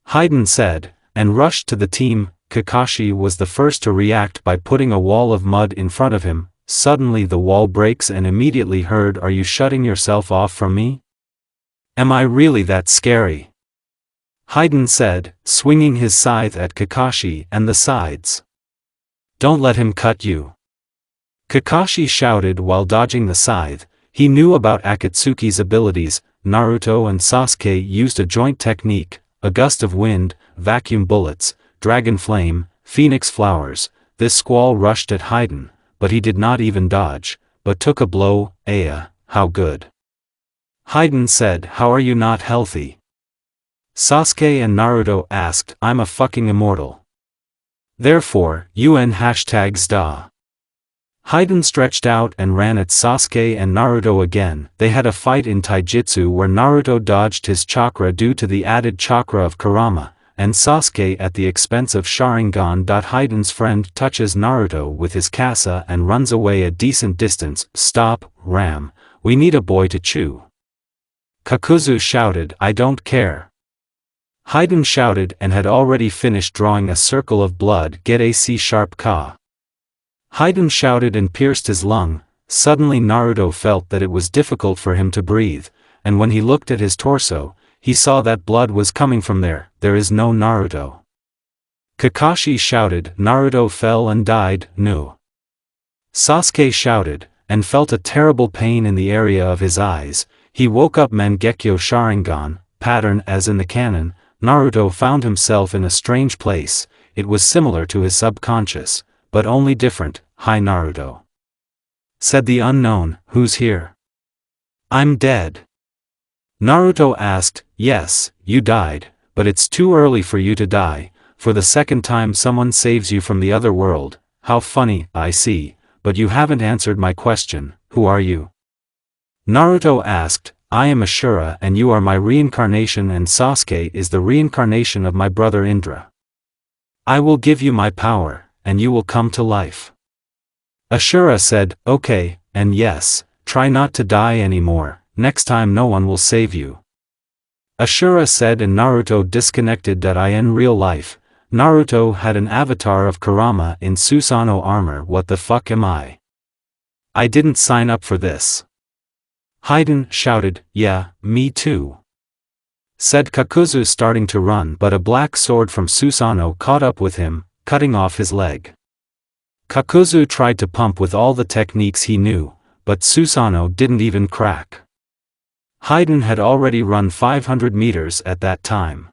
Hayden said, and rushed to the team. Kakashi was the first to react by putting a wall of mud in front of him. Suddenly the wall breaks and immediately heard, are you shutting yourself off from me? Am I really that scary? Hayden said, swinging his scythe at Kakashi and the sides. Don't let him cut you. Kakashi shouted while dodging the scythe. He knew about Akatsuki's abilities. Naruto and Sasuke used a joint technique, a gust of wind, vacuum bullets, dragon flame, phoenix flowers. This squall rushed at Haiden, but he did not even dodge, but took a blow. Aya, how good. Haiden said, how are you not healthy? Sasuke and Naruto asked, I'm a fucking immortal. Therefore, UN #SDA. Haiden stretched out and ran at Sasuke and Naruto again. They had a fight in taijutsu where Naruto dodged his chakra due to the added chakra of kurama, and Sasuke at the expense of Sharingan. Haiden's friend touches Naruto with his kasa and runs away a decent distance. Stop, Ram, we need a boy to chew. Kakuzu shouted, I don't care. Haiden shouted and had already finished drawing a circle of blood. Get a C-sharp ka. Haiden shouted and pierced his lung. Suddenly Naruto felt that it was difficult for him to breathe, and when he looked at his torso, he saw that blood was coming from there. There is no Naruto. Kakashi shouted, Naruto fell and died. No. Sasuke shouted, and felt a terrible pain in the area of his eyes. He woke up. Mangekyo Sharingan, pattern as in the canon. Naruto found himself in a strange place. It was similar to his subconscious, but only different. Hi Naruto. Said the unknown, who's here? I'm dead. Naruto asked, yes, you died, but it's too early for you to die. For the second time someone saves you from the other world. How funny, I see, but you haven't answered my question. Who are you? Naruto asked, I am Ashura and you are my reincarnation and Sasuke is the reincarnation of my brother Indra. I will give you my power, and you will come to life. Ashura said, okay, and yes, try not to die anymore, next time no one will save you. Ashura said and Naruto disconnected. In real life, Naruto had an avatar of Kurama in Susanoo armor. What the fuck am I? I didn't sign up for this. Haiden shouted, yeah, me too. Said Kakuzu starting to run, but a black sword from Susanoo caught up with him, cutting off his leg. Kakuzu tried to pump with all the techniques he knew, but Susanoo didn't even crack. Haiden had already run 500 meters at that time.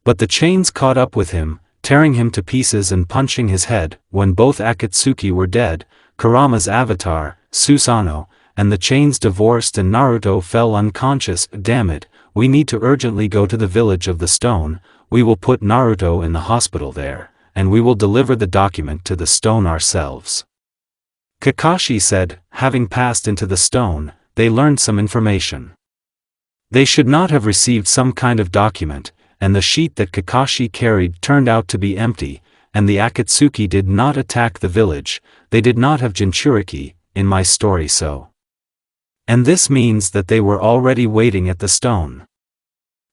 But the chains caught up with him, tearing him to pieces and punching his head. When both Akatsuki were dead, Kurama's avatar, Susanoo, and the chains divorced and Naruto fell unconscious. Damn it, we need to urgently go to the village of the stone. We will put Naruto in the hospital there, and we will deliver the document to the stone ourselves. Kakashi said, having passed into the stone, they learned some information. They should not have received some kind of document, and the sheet that Kakashi carried turned out to be empty, and the Akatsuki did not attack the village. They did not have Jinchuriki, in my story so. And this means that they were already waiting at the stone.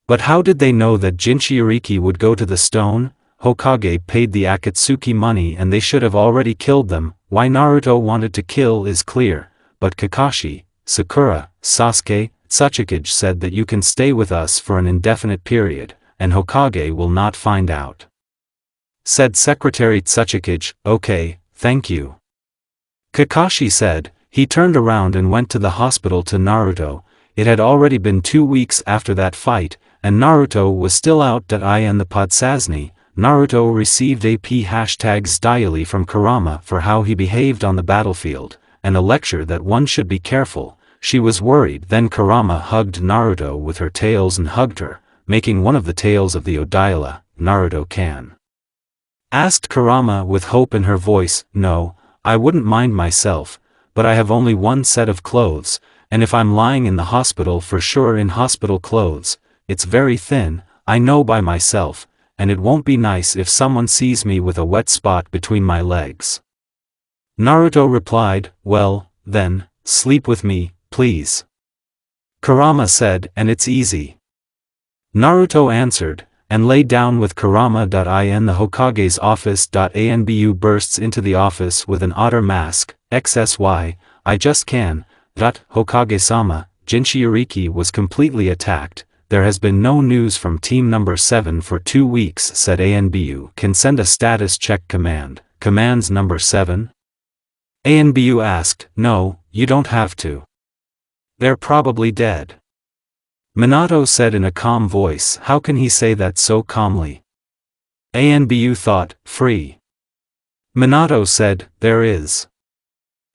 But how did they know that Jinchuriki would go to the stone? Hokage paid the Akatsuki money and they should have already killed them. Why Naruto wanted to kill is clear, but Kakashi, Sakura, Sasuke, Tsuchikage said that you can stay with us for an indefinite period, and Hokage will not find out. Said Secretary Tsuchikage, okay, thank you. Kakashi said. He turned around and went to the hospital to Naruto. It had already been 2 weeks after that fight, and Naruto was still out. In the Podsazni, Naruto received AP #SDIALY from Kurama for how he behaved on the battlefield, and a lecture that one should be careful. She was worried. Then Kurama hugged Naruto with her tails and hugged her, making one of the tails of the Odila. Naruto-kan. Asked Kurama with hope in her voice, no, I wouldn't mind myself, but I have only one set of clothes, and if I'm lying in the hospital for sure in hospital clothes, it's very thin, I know by myself, and it won't be nice if someone sees me with a wet spot between my legs. Naruto replied, well, then, sleep with me, please. Kurama said, and it's easy. Naruto answered, and lay down with Kurama. In the Hokage's office. Anbu bursts into the office with an otter mask. XSY, I just can. Hokage-sama, Jinchuriki was completely attacked. There has been no news from team number 7 for 2 weeks. Said Anbu can send a status check command. Commands number 7? Anbu asked, "No, you don't have to. They're probably dead." Minato said in a calm voice. How can he say that so calmly? Anbu thought, free. Minato said, there is.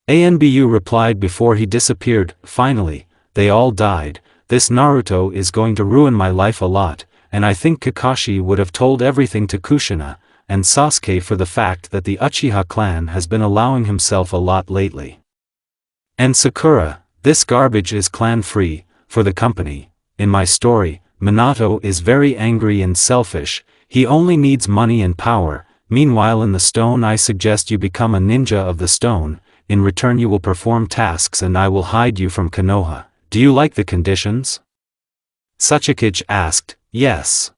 Anbu replied before he disappeared, finally, they all died. This Naruto is going to ruin my life a lot, and I think Kakashi would have told everything to Kushina and Sasuke for the fact that the Uchiha clan has been allowing himself a lot lately. And Sakura, this garbage is clan-free, for the company. In my story, Minato is very angry and selfish, he only needs money and power. Meanwhile in the stone I suggest you become a ninja of the stone, in return you will perform tasks and I will hide you from Konoha. Do you like the conditions? Sachikage asked, yes.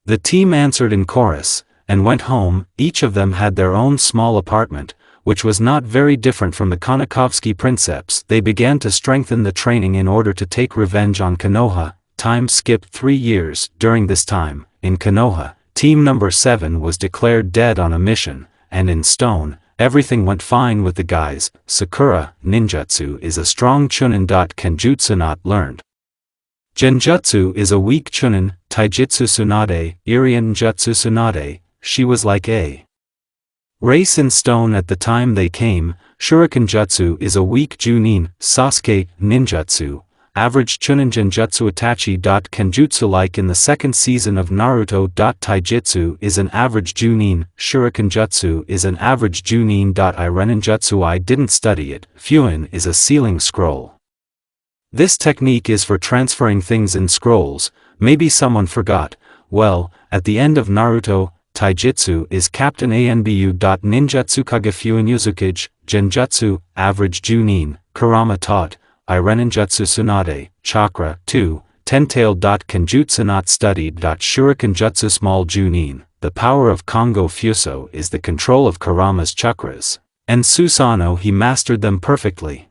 The team answered in chorus, and went home. Each of them had their own small apartment, which was not very different from the Konakovsky Princeps. They began to strengthen the training in order to take revenge on Konoha. Time skipped 3 years. During this time, in Konoha, team number 7 was declared dead on a mission, and in stone, everything went fine with the guys. Sakura, ninjutsu is a strong chunin. Kenjutsu not learned. Genjutsu is a weak chunin. Taijutsu tsunade, Irian jutsu tsunade, she was like a race in stone at the time they came. Shuriken jutsu is a weak junin. Sasuke, ninjutsu, average chunin. Genjutsu itachi. Kenjutsu like in the second season of Naruto. Taijutsu is an average junin. Shuriken jutsu is an average junin. Irenin jutsu I didn't study it. Fuin is a sealing scroll. This technique is for transferring things in scrolls. Maybe someone forgot. Well, at the end of Naruto, Taijutsu is Captain Anbu. Ninjutsu Kage Fuin Yuzukage, Genjutsu, average junin. Kurama taught, Irenin jutsu tsunade, chakra, 2, ten-tailed. Kenjutsu not studied. Shuriken jutsu small junin. The power of Kongo Fuso is the control of Kurama's chakras, and Susanoo he mastered them perfectly.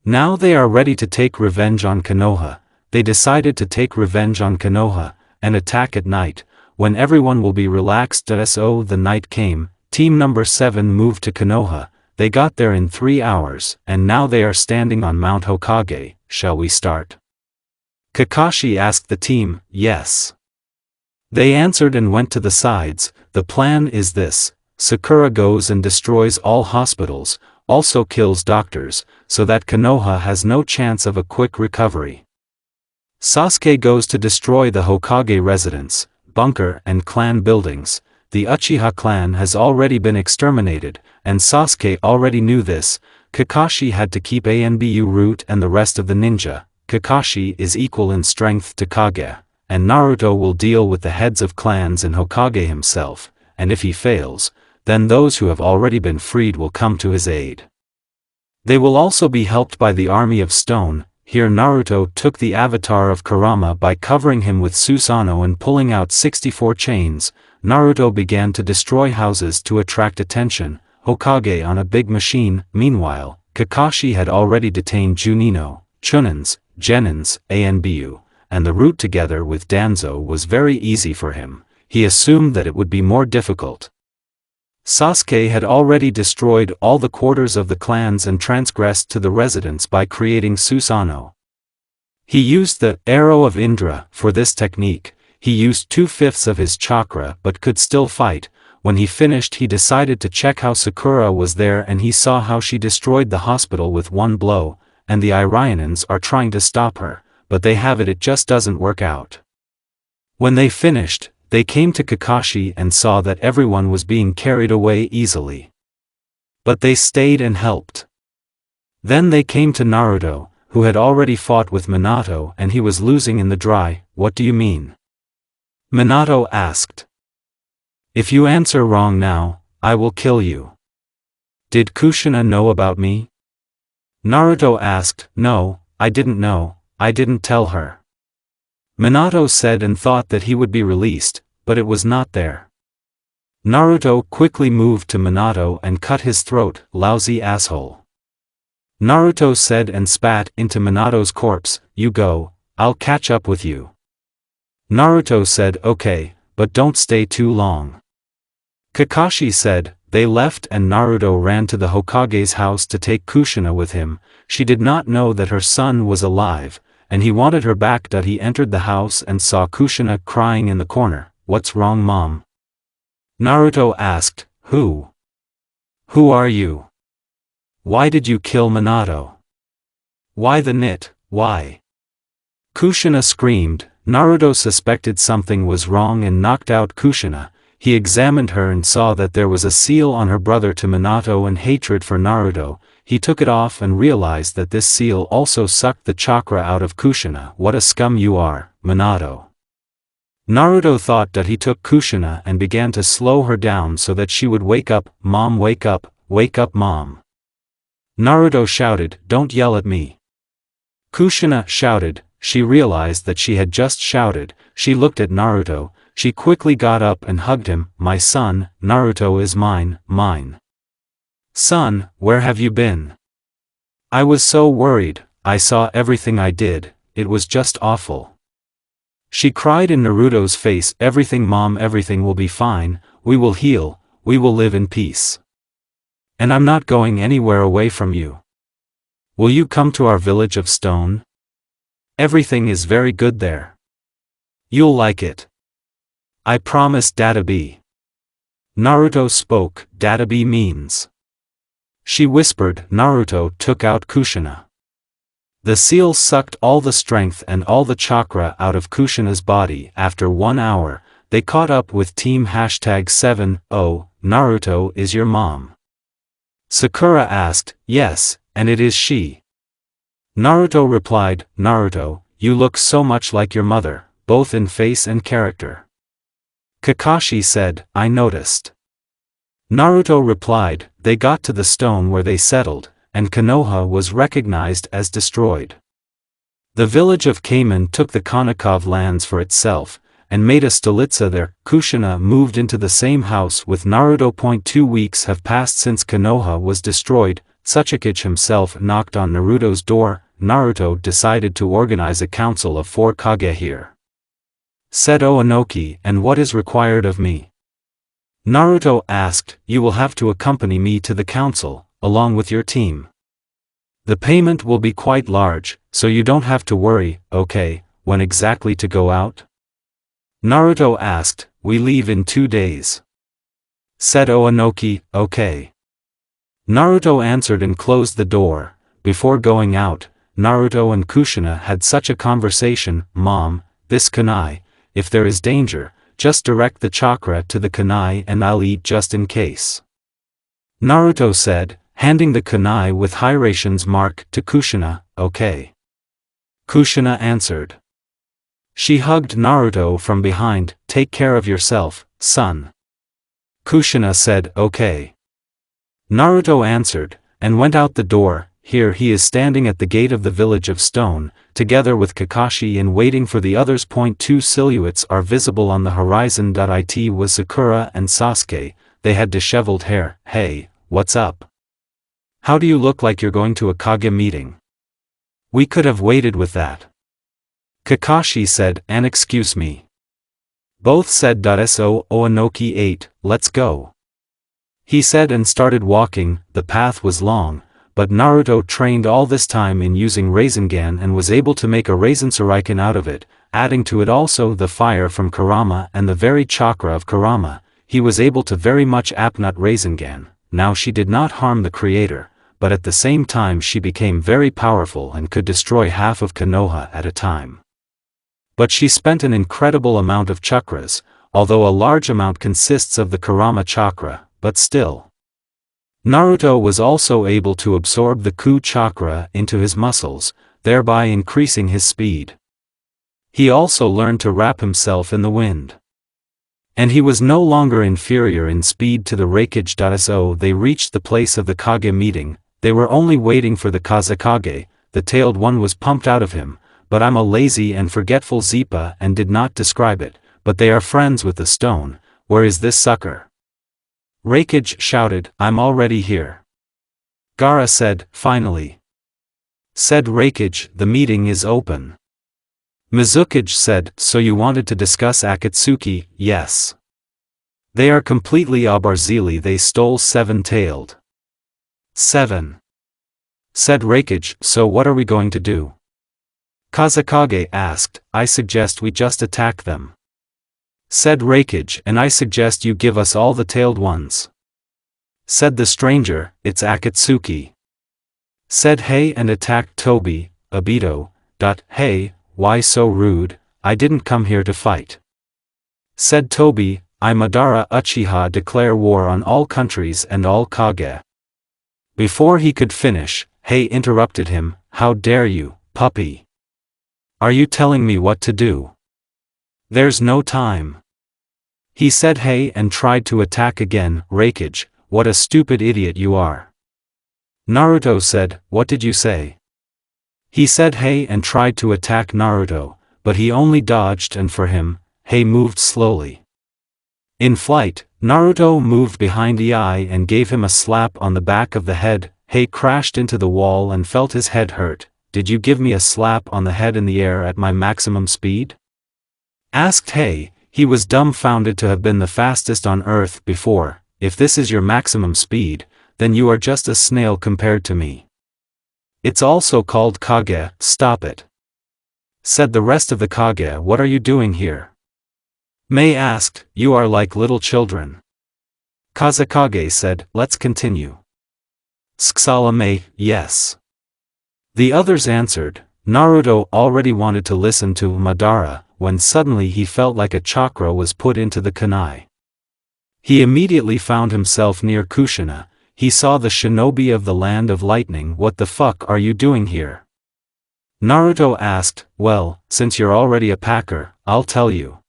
Now they are ready to take revenge on Konoha. They decided to take revenge on Konoha, and attack at night, when everyone will be relaxed. So the night came, team number 7 moved to Konoha. They got there in 3 hours, and now they are standing on Mount Hokage. Shall we start? Kakashi asked the team. Yes. They answered and went to the sides. The plan is this. Sakura goes and destroys all hospitals, also kills doctors, so that Konoha has no chance of a quick recovery. Sasuke goes to destroy the Hokage residence, bunker and clan buildings. The Uchiha clan has already been exterminated, and Sasuke already knew this. Kakashi had to keep Anbu root and the rest of the ninja. Kakashi is equal in strength to Kage, and Naruto will deal with the heads of clans and Hokage himself, and if he fails, then those who have already been freed will come to his aid. They will also be helped by the army of stone. Here Naruto took the avatar of Kurama by covering him with Susanoo and pulling out 64 chains. Naruto began to destroy houses to attract attention. Hokage on a big machine. Meanwhile, Kakashi had already detained Junino, Chunins, Genins, Anbu, and the route together with Danzo was very easy for him. He assumed that it would be more difficult. Sasuke had already destroyed all the quarters of the clans and transgressed to the residence by creating Susanoo. He used the arrow of Indra for this technique. He used 2/5 of his chakra but could still fight. When he finished he decided to check how Sakura was there, and he saw how she destroyed the hospital with one blow, and the Irionans are trying to stop her, but they have it just doesn't work out. When they finished, they came to Kakashi and saw that everyone was being carried away easily. But they stayed and helped. Then they came to Naruto, who had already fought with Minato and he was losing in the dry. What do you mean? Minato asked. If you answer wrong now, I will kill you. Did Kushina know about me? Naruto asked. No, I didn't know, I didn't tell her. Minato said and thought that he would be released, but it was not there. Naruto quickly moved to Minato and cut his throat. Lousy asshole. Naruto said and spat into Minato's corpse. You go, I'll catch up with you. Naruto said okay, but don't stay too long. Kakashi said, They left and Naruto ran to the Hokage's house to take Kushina with him. She did not know that her son was alive, and he wanted her back. He entered the house and saw Kushina crying in the corner. "What's wrong, Mom?" Naruto asked. Who are you? Why did you kill Minato? Why the knit, why? Kushina screamed. Naruto suspected something was wrong and knocked out Kushina. He examined her and saw that there was a seal on her brother. To Minato and hatred for Naruto, he took it off and realized that this seal also sucked the chakra out of Kushina. "What a scum you are, Minato." Naruto thought that he took Kushina and began to slow her down so that she would wake up. "Mom, wake up, Mom." Naruto shouted, "Don't yell at me." Kushina shouted. She realized that she had just shouted. She looked at Naruto. She quickly got up and hugged him. "My son, Naruto is mine, mine. Son, where have you been? I was so worried. I saw everything I did. It was just awful." She cried in Naruto's face. "Everything, Mom, everything will be fine. We will heal. We will live in peace. And I'm not going anywhere away from you. Will you come to our village of stone? Everything is very good there. You'll like it. I promise, Dadabi." Naruto spoke. Dadabi means. She whispered. Naruto took out Kushina. The seal sucked all the strength and all the chakra out of Kushina's body. After 1 hour, they caught up with team #7. "Oh, Naruto is your mom?" Sakura asked. "Yes, and it is she." Naruto replied. "Naruto, you look so much like your mother, both in face and character." Kakashi said, "I noticed." Naruto replied. They got to the stone where they settled, and Konoha was recognized as destroyed. The village of Kamen took the Konakov lands for itself, and made a stolitsa there. Kushina moved into the same house with Naruto. 2 weeks have passed since Konoha was destroyed. Sasuke himself knocked on Naruto's door. Naruto decided to organize a council of 4 Kage here. Said Onoki, "And what is required of me?" Naruto asked. "You will have to accompany me to the council, along with your team. The payment will be quite large, so you don't have to worry." "Okay, when exactly to go out?" Naruto asked. "We leave in 2 days." Said Onoki. "Okay." Naruto answered and closed the door. Before going out, Naruto and Kushina had such a conversation. "Mom, this kunai, if there is danger, just direct the chakra to the kunai and I'll eat just in case." Naruto said, handing the kunai with Hiration's mark to Kushina. "Okay." Kushina answered. She hugged Naruto from behind. "Take care of yourself, son." Kushina said, "Okay." Naruto answered, and went out the door. Here he is standing at the gate of the village of stone, together with Kakashi and waiting for the others. 2 silhouettes are visible on the horizon. It was Sakura and Sasuke. They had disheveled hair. "Hey, what's up? How do you look like you're going to a Kage meeting? We could have waited with that." Kakashi said, "And excuse me." Both said. "So, Onoki 8, let's go." He said and started walking. The path was long, but Naruto trained all this time in using Rasengan and was able to make a Rasen Shuriken out of it, adding to it also the fire from Kurama and the very chakra of Kurama. He was able to very much apnut Rasengan. Now she did not harm the creator, but at the same time she became very powerful and could destroy half of Konoha at a time. But she spent an incredible amount of chakras, although a large amount consists of the Kurama chakra, but still. Naruto was also able to absorb the Ku chakra into his muscles, thereby increasing his speed. He also learned to wrap himself in the wind. And he was no longer inferior in speed to the Raikage. So they reached the place of the Kage meeting. They were only waiting for the Kazekage. The tailed one was pumped out of him, but I'm a lazy and forgetful Zepa and did not describe it, but they are friends with the stone. Where is this sucker? Raikage shouted, "I'm already here." Gaara said, "Finally." Said Raikage, "The meeting is open." Mizukage said, "So you wanted to discuss Akatsuki?" "Yes." They are completely Abarzili. They stole seven-tailed. 7. Said Raikage, so what are we going to do? Kazekage asked, I suggest we just attack them. Said Raikage, and I suggest you give us all the tailed ones. Said the stranger, it's Akatsuki. Said Hey and attacked Tobi, Obito. Hey, why so rude, I didn't come here to fight. Said Tobi, I Madara Uchiha declare war on all countries and all Kage. Before he could finish, Hey interrupted him, how dare you, puppy? Are you telling me what to do? There's no time. He said Hey and tried to attack again. Raikage, what a stupid idiot you are. Naruto said, what did you say? He said Hey and tried to attack Naruto, but he only dodged and for him, Hey moved slowly. In flight, Naruto moved behind Ei and gave him a slap on the back of the head. Hey crashed into the wall and felt his head hurt. Did you give me a slap on the head in the air at my maximum speed? Asked Hey. He was dumbfounded to have been the fastest on Earth before. If this is your maximum speed, then you are just a snail compared to me. It's also called Kage, stop it. Said the rest of the Kage, what are you doing here? Mei asked, you are like little children. Kazekage said, let's continue. Tsala Mei, yes. The others answered. Naruto already wanted to listen to Madara, when suddenly he felt like a chakra was put into the kunai. He immediately found himself near Kushina. He saw the shinobi of the land of lightning. What the fuck are you doing here? Naruto asked, well, since you're already a packer, I'll tell you.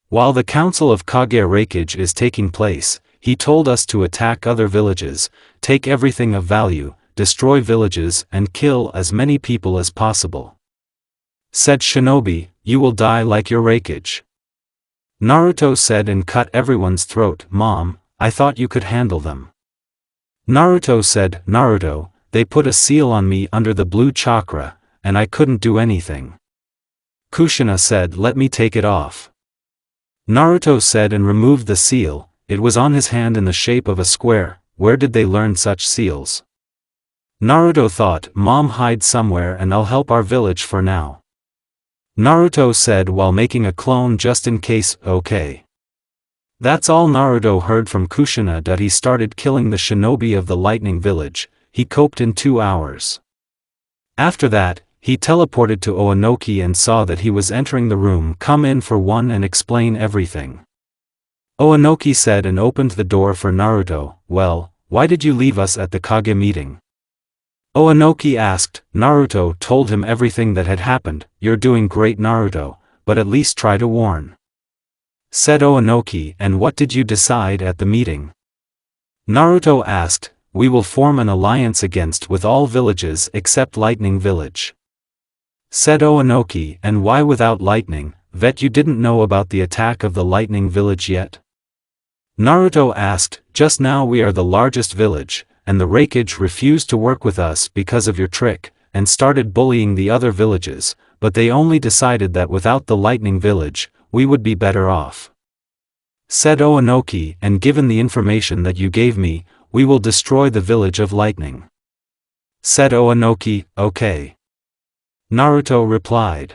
While the council of Kage Raikage is taking place, he told us to attack other villages, take everything of value, destroy villages and kill as many people as possible. Said Shinobi, you will die like your Raikage. Naruto said and cut everyone's throat. Mom, I thought you could handle them. Naruto said, Naruto, they put a seal on me under the blue chakra, and I couldn't do anything. Kushina said, let me take it off. Naruto said and removed the seal. It was on his hand in the shape of a square. Where did they learn such seals? Naruto thought, Mom hide somewhere and I'll help our village for now. Naruto said while making a clone just in case. Okay. That's all Naruto heard from Kushina. He started killing the shinobi of the lightning village. He coped in 2 hours. After that, he teleported to Oanoki and saw that he was entering the room. Come in for one and explain everything. Oanoki said and opened the door for Naruto. Well, why did you leave us at the Kage meeting? Oanoki asked. Naruto told him everything that had happened. You're doing great, Naruto, but at least try to warn. Said Oanoki, and what did you decide at the meeting? Naruto asked. We will form an alliance against with all villages except Lightning Village. Said Oanoki, and why without lightning? Vet, you didn't know about the attack of the Lightning Village yet? Naruto asked. Just now we are the largest village, and the Raikage refused to work with us because of your trick, and started bullying the other villages, but they only decided that without the Lightning Village, we would be better off. Said Oanoki, and given the information that you gave me, we will destroy the village of lightning. Said Oanoki, okay. Naruto replied.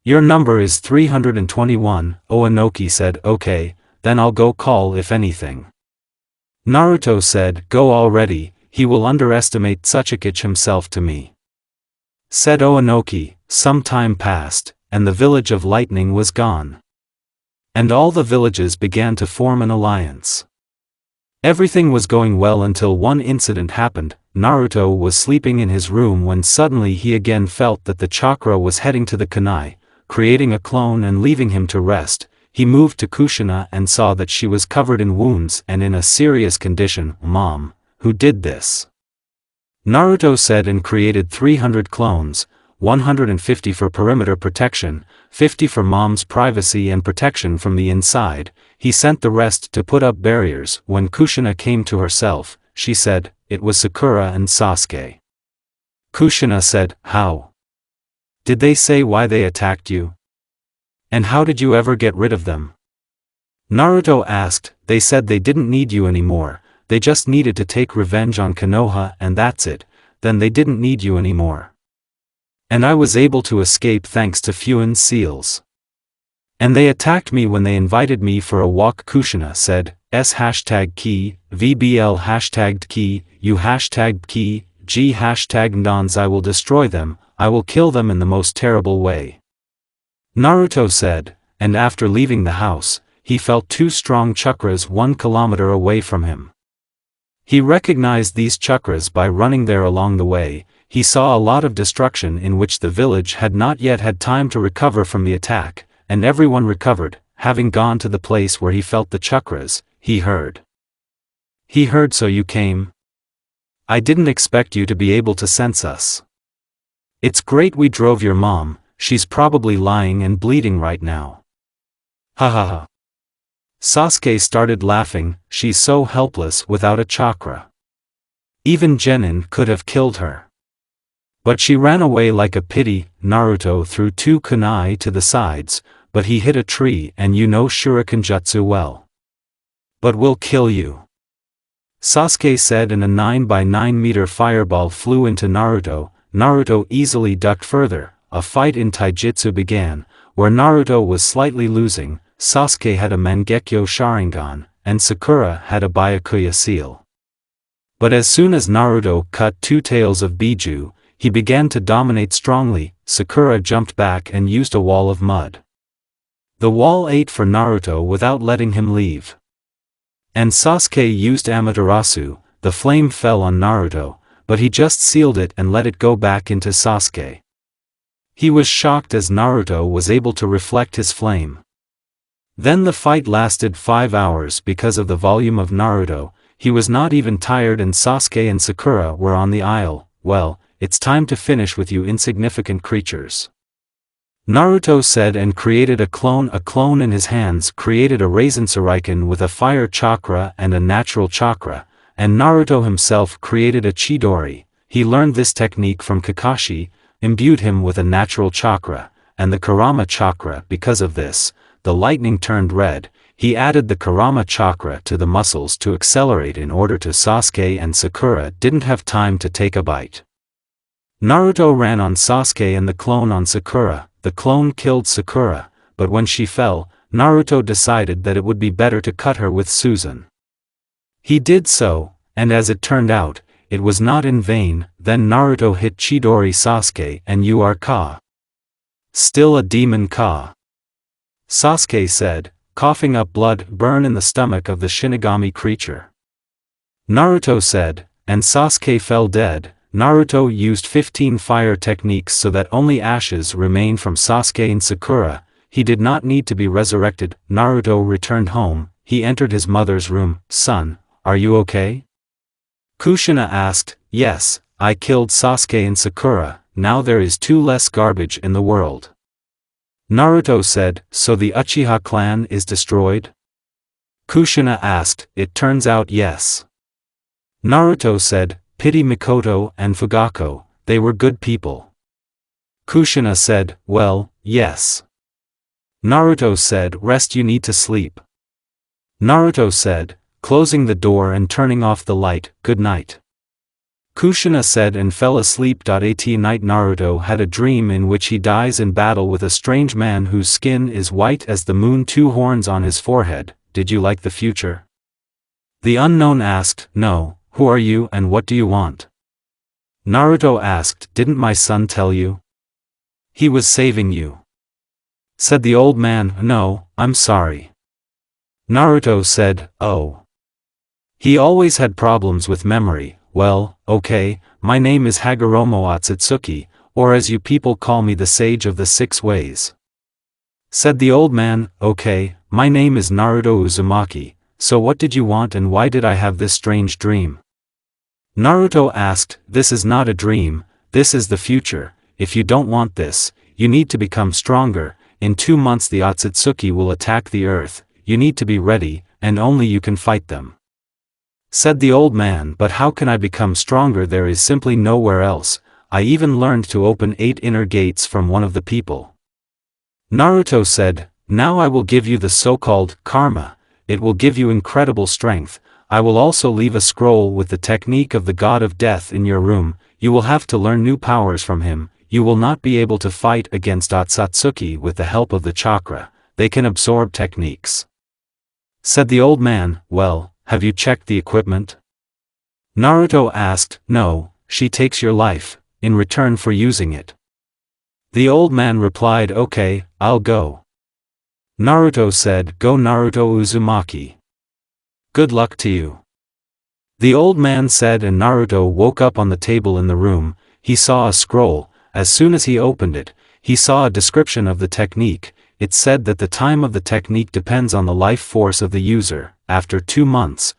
Your number is 321, Oanoki said, okay, then I'll go call if anything. Naruto said, go already, he will underestimate Sasuke himself to me. Said Oanoki. Some time passed, and the village of lightning was gone. And all the villages began to form an alliance. Everything was going well until one incident happened. Naruto was sleeping in his room when suddenly he again felt that the chakra was heading to the kunai, creating a clone and leaving him to rest. He moved to Kushina and saw that she was covered in wounds and in a serious condition. Mom, who did this? Naruto said and created 300 clones, 150 for perimeter protection, 50 for mom's privacy and protection from the inside. He sent the rest to put up barriers. When Kushina came to herself, she said, it was Sakura and Sasuke. Kushina said, how? Did they say why they attacked you? And how did you ever get rid of them? Naruto asked, they said they didn't need you anymore, they just needed to take revenge on Konoha and that's it, then they didn't need you anymore. And I was able to escape thanks to Fuin's seals. And they attacked me when they invited me for a walk. Kushina said, #key, VBL #key, U #key, G #ndons. I will destroy them, I will kill them in the most terrible way. Naruto said, and after leaving the house, he felt two strong chakras 1 kilometer away from him. He recognized these chakras by running there. Along the way, he saw a lot of destruction in which the village had not yet had time to recover from the attack, and everyone recovered, having gone to the place where he felt the chakras. He heard, so you came? I didn't expect you to be able to sense us. It's great we drove your mom, she's probably lying and bleeding right now. Ha ha ha. Sasuke started laughing, she's so helpless without a chakra. Even Genin could have killed her. But she ran away like a pity. Naruto threw 2 kunai to the sides, but he hit a tree and you know shuriken jutsu well. But we'll kill you. Sasuke said, and a 9 by 9 meter fireball flew into Naruto. Naruto easily ducked further. A fight in taijutsu began, where Naruto was slightly losing. Sasuke had a Mangekyo Sharingan, and Sakura had a Byakuya seal. But as soon as Naruto cut 2 tails of Biju, he began to dominate strongly. Sakura jumped back and used a wall of mud. The wall ate for Naruto without letting him leave. And Sasuke used Amaterasu. The flame fell on Naruto, but he just sealed it and let it go back into Sasuke. He was shocked as Naruto was able to reflect his flame. Then the fight lasted 5 hours because of the volume of Naruto. He was not even tired and Sasuke and Sakura were on the aisle. Well, it's time to finish with you insignificant creatures. Naruto said and created a clone. A clone in his hands created a Raisin Shuriken with a fire chakra and a natural chakra, and Naruto himself created a Chidori. He learned this technique from Kakashi, imbued him with a natural chakra, and the kurama chakra. Because of this, the lightning turned red. He added the kurama chakra to the muscles to accelerate in order to Sasuke and Sakura didn't have time to take a bite. Naruto ran on Sasuke and the clone on Sakura. The clone killed Sakura, but when she fell, Naruto decided that it would be better to cut her with Susan. He did so, and as it turned out, it was not in vain. Then Naruto hit Chidori Sasuke and you are Ka. Still a demon Ka. Sasuke said, coughing up blood. Burn in the stomach of the Shinigami creature. Naruto said, and Sasuke fell dead. Naruto used 15 fire techniques so that only ashes remained from Sasuke and Sakura. He did not need to be resurrected. Naruto returned home. He entered his mother's room. Son, are you okay? Kushina asked. Yes, I killed Sasuke and Sakura, now there is 2 less garbage in the world. Naruto said, so the Uchiha clan is destroyed? Kushina asked. It turns out yes. Naruto said, pity Mikoto and Fugako, they were good people. Kushina said, well, yes. Naruto said, rest, you need to sleep. Naruto said, closing the door and turning off the light, good night. Kushina said and fell asleep. At night Naruto had a dream in which he dies in battle with a strange man whose skin is white as the moon, 2 horns on his forehead. Did you like the future? The unknown asked, no. Who are you and what do you want? Naruto asked, didn't my son tell you? He was saving you. Said the old man, no, I'm sorry. Naruto said, oh. He always had problems with memory. Well, okay, my name is Hagoromo Otsutsuki, or as you people call me, the Sage of the 6 Ways. Said the old man, okay, my name is Naruto Uzumaki, so what did you want and why did I have this strange dream? Naruto asked, this is not a dream, this is the future. If you don't want this, you need to become stronger. In 2 months the Otsutsuki will attack the earth, you need to be ready, and only you can fight them. Said the old man, but how can I become stronger? There is simply nowhere else. I even learned to open 8 inner gates from one of the people. Naruto said, now I will give you the so-called karma. it will give you incredible strength. I will also leave a scroll with the technique of the god of death in your room. You will have to learn new powers from him. You will not be able to fight against Otsutsuki with the help of the chakra. They can absorb techniques. Said the old man. Well, have you checked the equipment? Naruto asked. No, she takes your life, in return for using it. The old man replied. Okay, I'll go. Naruto said. Go Naruto Uzumaki. Good luck to you. The old man said, and Naruto woke up on the table in the room. He saw a scroll. As soon as he opened it, he saw a description of the technique. It said that the time of the technique depends on the life force of the user. After 2 months,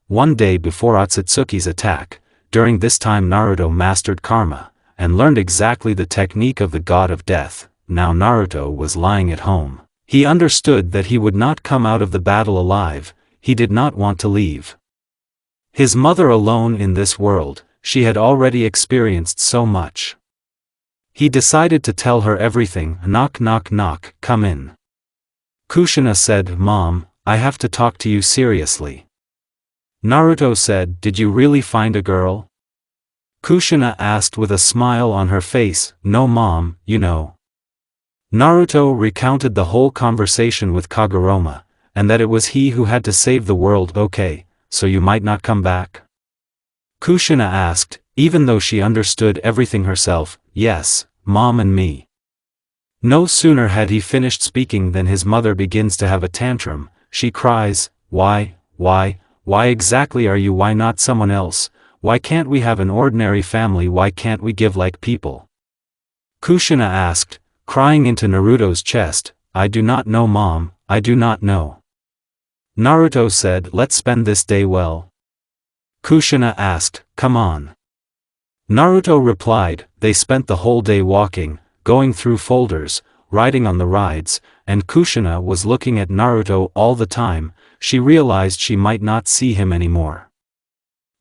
1 day before Otsutsuki's attack, during this time Naruto mastered karma, and learned exactly the technique of the god of death. Now Naruto was lying at home. He understood that he would not come out of the battle alive. He did not want to leave his mother alone in this world. She had already experienced so much. He decided to tell her everything. Knock knock knock, come in. Kushina said, Mom, I have to talk to you seriously. Naruto said, did you really find a girl? Kushina asked with a smile on her face. No Mom, you know. Naruto recounted the whole conversation with Kaguroma, and that it was he who had to save the world. Okay, so you might not come back? Kushina asked, even though she understood everything herself. Yes, Mom and me. No sooner had he finished speaking than his mother begins to have a tantrum. She cries, why exactly are you? Why not someone else? Why can't we have an ordinary family? Why can't we give like people? Kushina asked, crying into Naruto's chest. I do not know Mom, I do not know. Naruto said, let's spend this day well. Kushina asked, come on. Naruto replied. They spent the whole day walking, going through folders, riding on the rides, and Kushina was looking at Naruto all the time. She realized she might not see him anymore.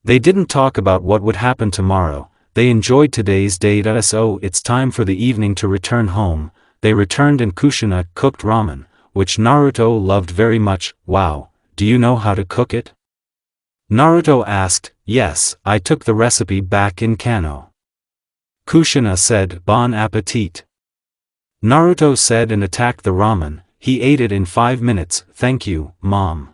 They didn't talk about what would happen tomorrow. They enjoyed today's day. So it's time for the evening to return home. They returned and Kushina cooked ramen, which Naruto loved very much. Wow, do you know how to cook it? Naruto asked. Yes, I took the recipe back in Kano. Kushina said, bon appetit. Naruto said and attacked the ramen. He ate it in 5 minutes. Thank you, Mom.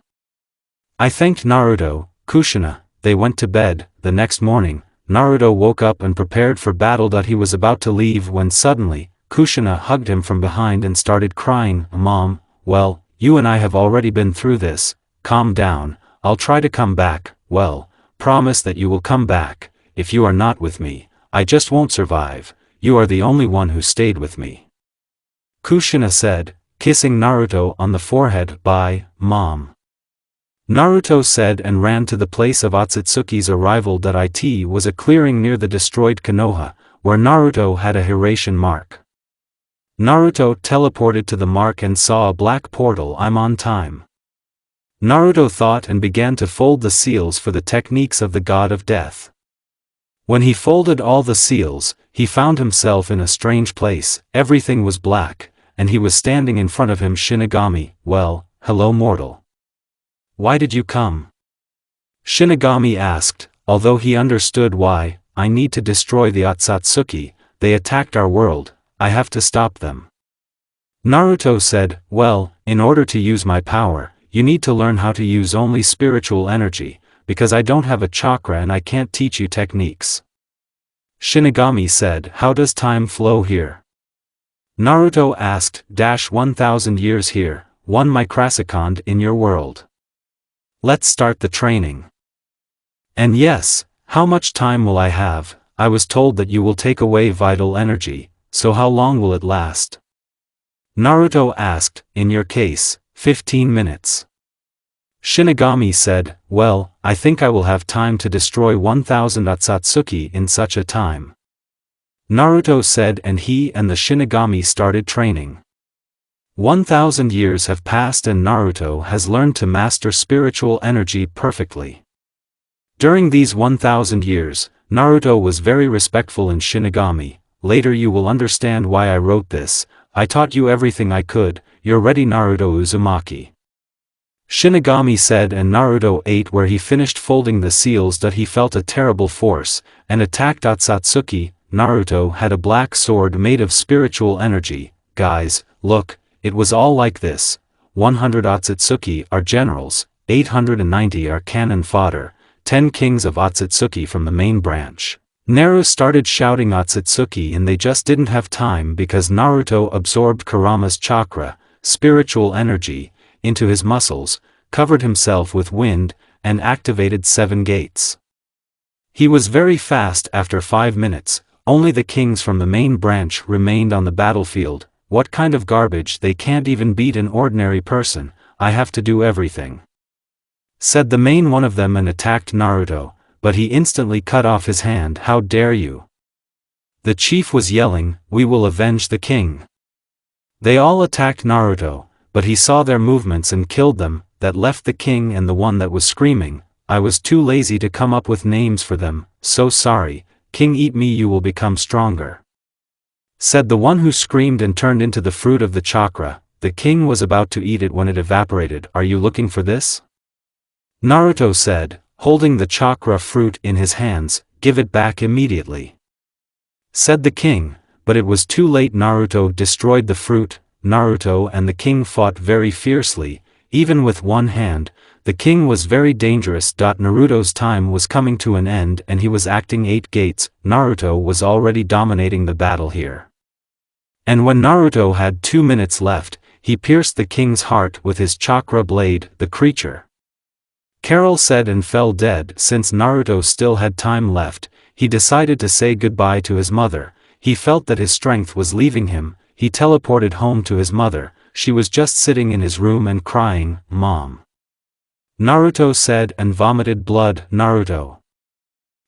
I thanked Naruto. Kushina. They went to bed. The next morning, Naruto woke up and prepared for battle. He was about to leave when suddenly, Kushina hugged him from behind and started crying. Mom, well, you and I have already been through this. Calm down. I'll try to come back. Well, promise that you will come back. If you are not with me, I just won't survive. You are the only one who stayed with me. Kushina said, kissing Naruto on the forehead. Bye, Mom. Naruto said and ran to the place of Otsutsuki's arrival. It was a clearing near the destroyed Konoha, where Naruto had a Hiraition mark. Naruto teleported to the mark and saw a black portal. I'm on time. Naruto thought and began to fold the seals for the techniques of the god of death. When he folded all the seals, he found himself in a strange place. Everything was black, and he was standing in front of him. Shinigami. Well, hello mortal. Why did you come? Shinigami asked, although he understood why. I need to destroy the Otsutsuki. They attacked our world. I have to stop them. Naruto said, well, in order to use my power, you need to learn how to use only spiritual energy, because I don't have a chakra and I can't teach you techniques. Shinigami said, how does time flow here? Naruto asked, 1,000 years here, 1 microsecond in your world. Let's start the training. And yes, how much time will I have? I was told that you will take away vital energy, so how long will it last? Naruto asked, in your case, 15 minutes. Shinigami said, well, I think I will have time to destroy 1,000 Otsutsuki in such a time. Naruto said and he and the Shinigami started training. 1,000 years have passed and Naruto has learned to master spiritual energy perfectly. During these 1,000 years, Naruto was very respectful in Shinigami. Later you will understand why I wrote this. I taught you everything I could. You're ready Naruto Uzumaki. Shinigami said, and Naruto ate where he finished folding the seals that he felt a terrible force, and attacked Otsutsuki. Naruto had a black sword made of spiritual energy. Guys, look, it was all like this. 100 Otsutsuki are generals, 890 are cannon fodder, 10 kings of Otsutsuki from the main branch. Naru started shouting Otsutsuki, and they just didn't have time because Naruto absorbed Kurama's chakra, spiritual energy, into his muscles, covered himself with wind, and activated 7 gates. He was very fast. After 5 minutes, only the kings from the main branch remained on the battlefield. What kind of garbage, they can't even beat an ordinary person. I have to do everything, said the main one of them, and attacked Naruto, but he instantly cut off his hand. How dare you? The chief was yelling, we will avenge the king. They all attacked Naruto, but he saw their movements and killed them. That left the king and the one that was screaming. I was too lazy to come up with names for them. So sorry. King, eat me, you will become stronger, said the one who screamed and turned into the fruit of the chakra. The king was about to eat it when it evaporated. Are you looking for this? Naruto said, holding the chakra fruit in his hands. Give it back immediately, said the king, but it was too late. Naruto destroyed the fruit. Naruto and the king fought very fiercely, even with one hand. The king was very dangerous. Naruto's time was coming to an end and he was acting 8 gates. Naruto was already dominating the battle here. And when Naruto had 2 minutes left, he pierced the king's heart with his chakra blade. The creature, Carol said, and fell dead. Since Naruto still had time left, he decided to say goodbye to his mother. He felt that his strength was leaving him. He teleported home to his mother. She was just sitting in his room and crying, Mom, Naruto said, and vomited blood. Naruto,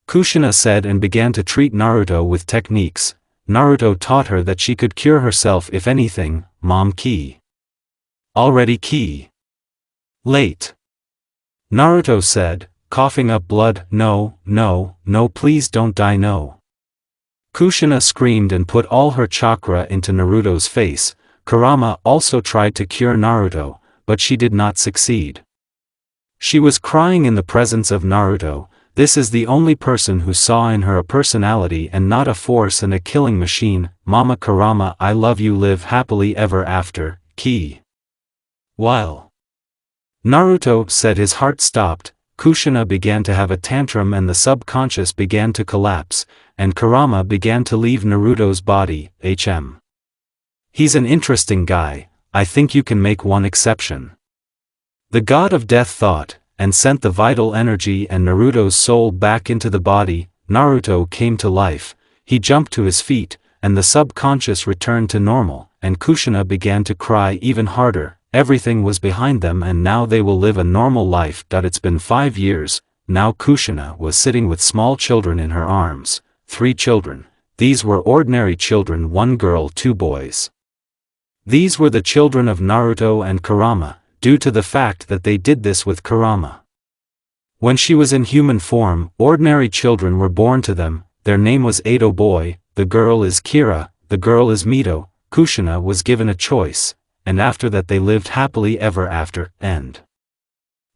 Kushina said, and began to treat Naruto with techniques. Naruto taught her that she could cure herself if anything. Mom, key. Already key. Late. Naruto said, coughing up blood. No, no, no, please don't die, no. Kushina screamed and put all her chakra into Naruto's face. Kurama also tried to cure Naruto, but she did not succeed. She was crying in the presence of Naruto. This is the only person who saw in her a personality and not a force and a killing machine. Mama Kurama, I love you, live happily ever after. Key. While Naruto said, his heart stopped. Kushina began to have a tantrum and the subconscious began to collapse, and Kurama began to leave Naruto's body. He's an interesting guy. I think you can make one exception, the god of death thought, and sent the vital energy and Naruto's soul back into the body. Naruto came to life. He jumped to his feet, and the subconscious returned to normal, and Kushina began to cry even harder. Everything was behind them and now they will live a normal life. It's been 5 years. Now Kushina was sitting with small children in her arms. 3 children. These were ordinary children, 1 girl, 2 boys. These were the children of Naruto and Kurama, due to the fact that they did this with Kurama. When she was in human form, ordinary children were born to them. Their name was Edo Boy, the girl is Kira, the girl is Mito. Kushina was given a choice, and after that they lived happily ever after. End.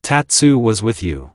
Tatsu was with you.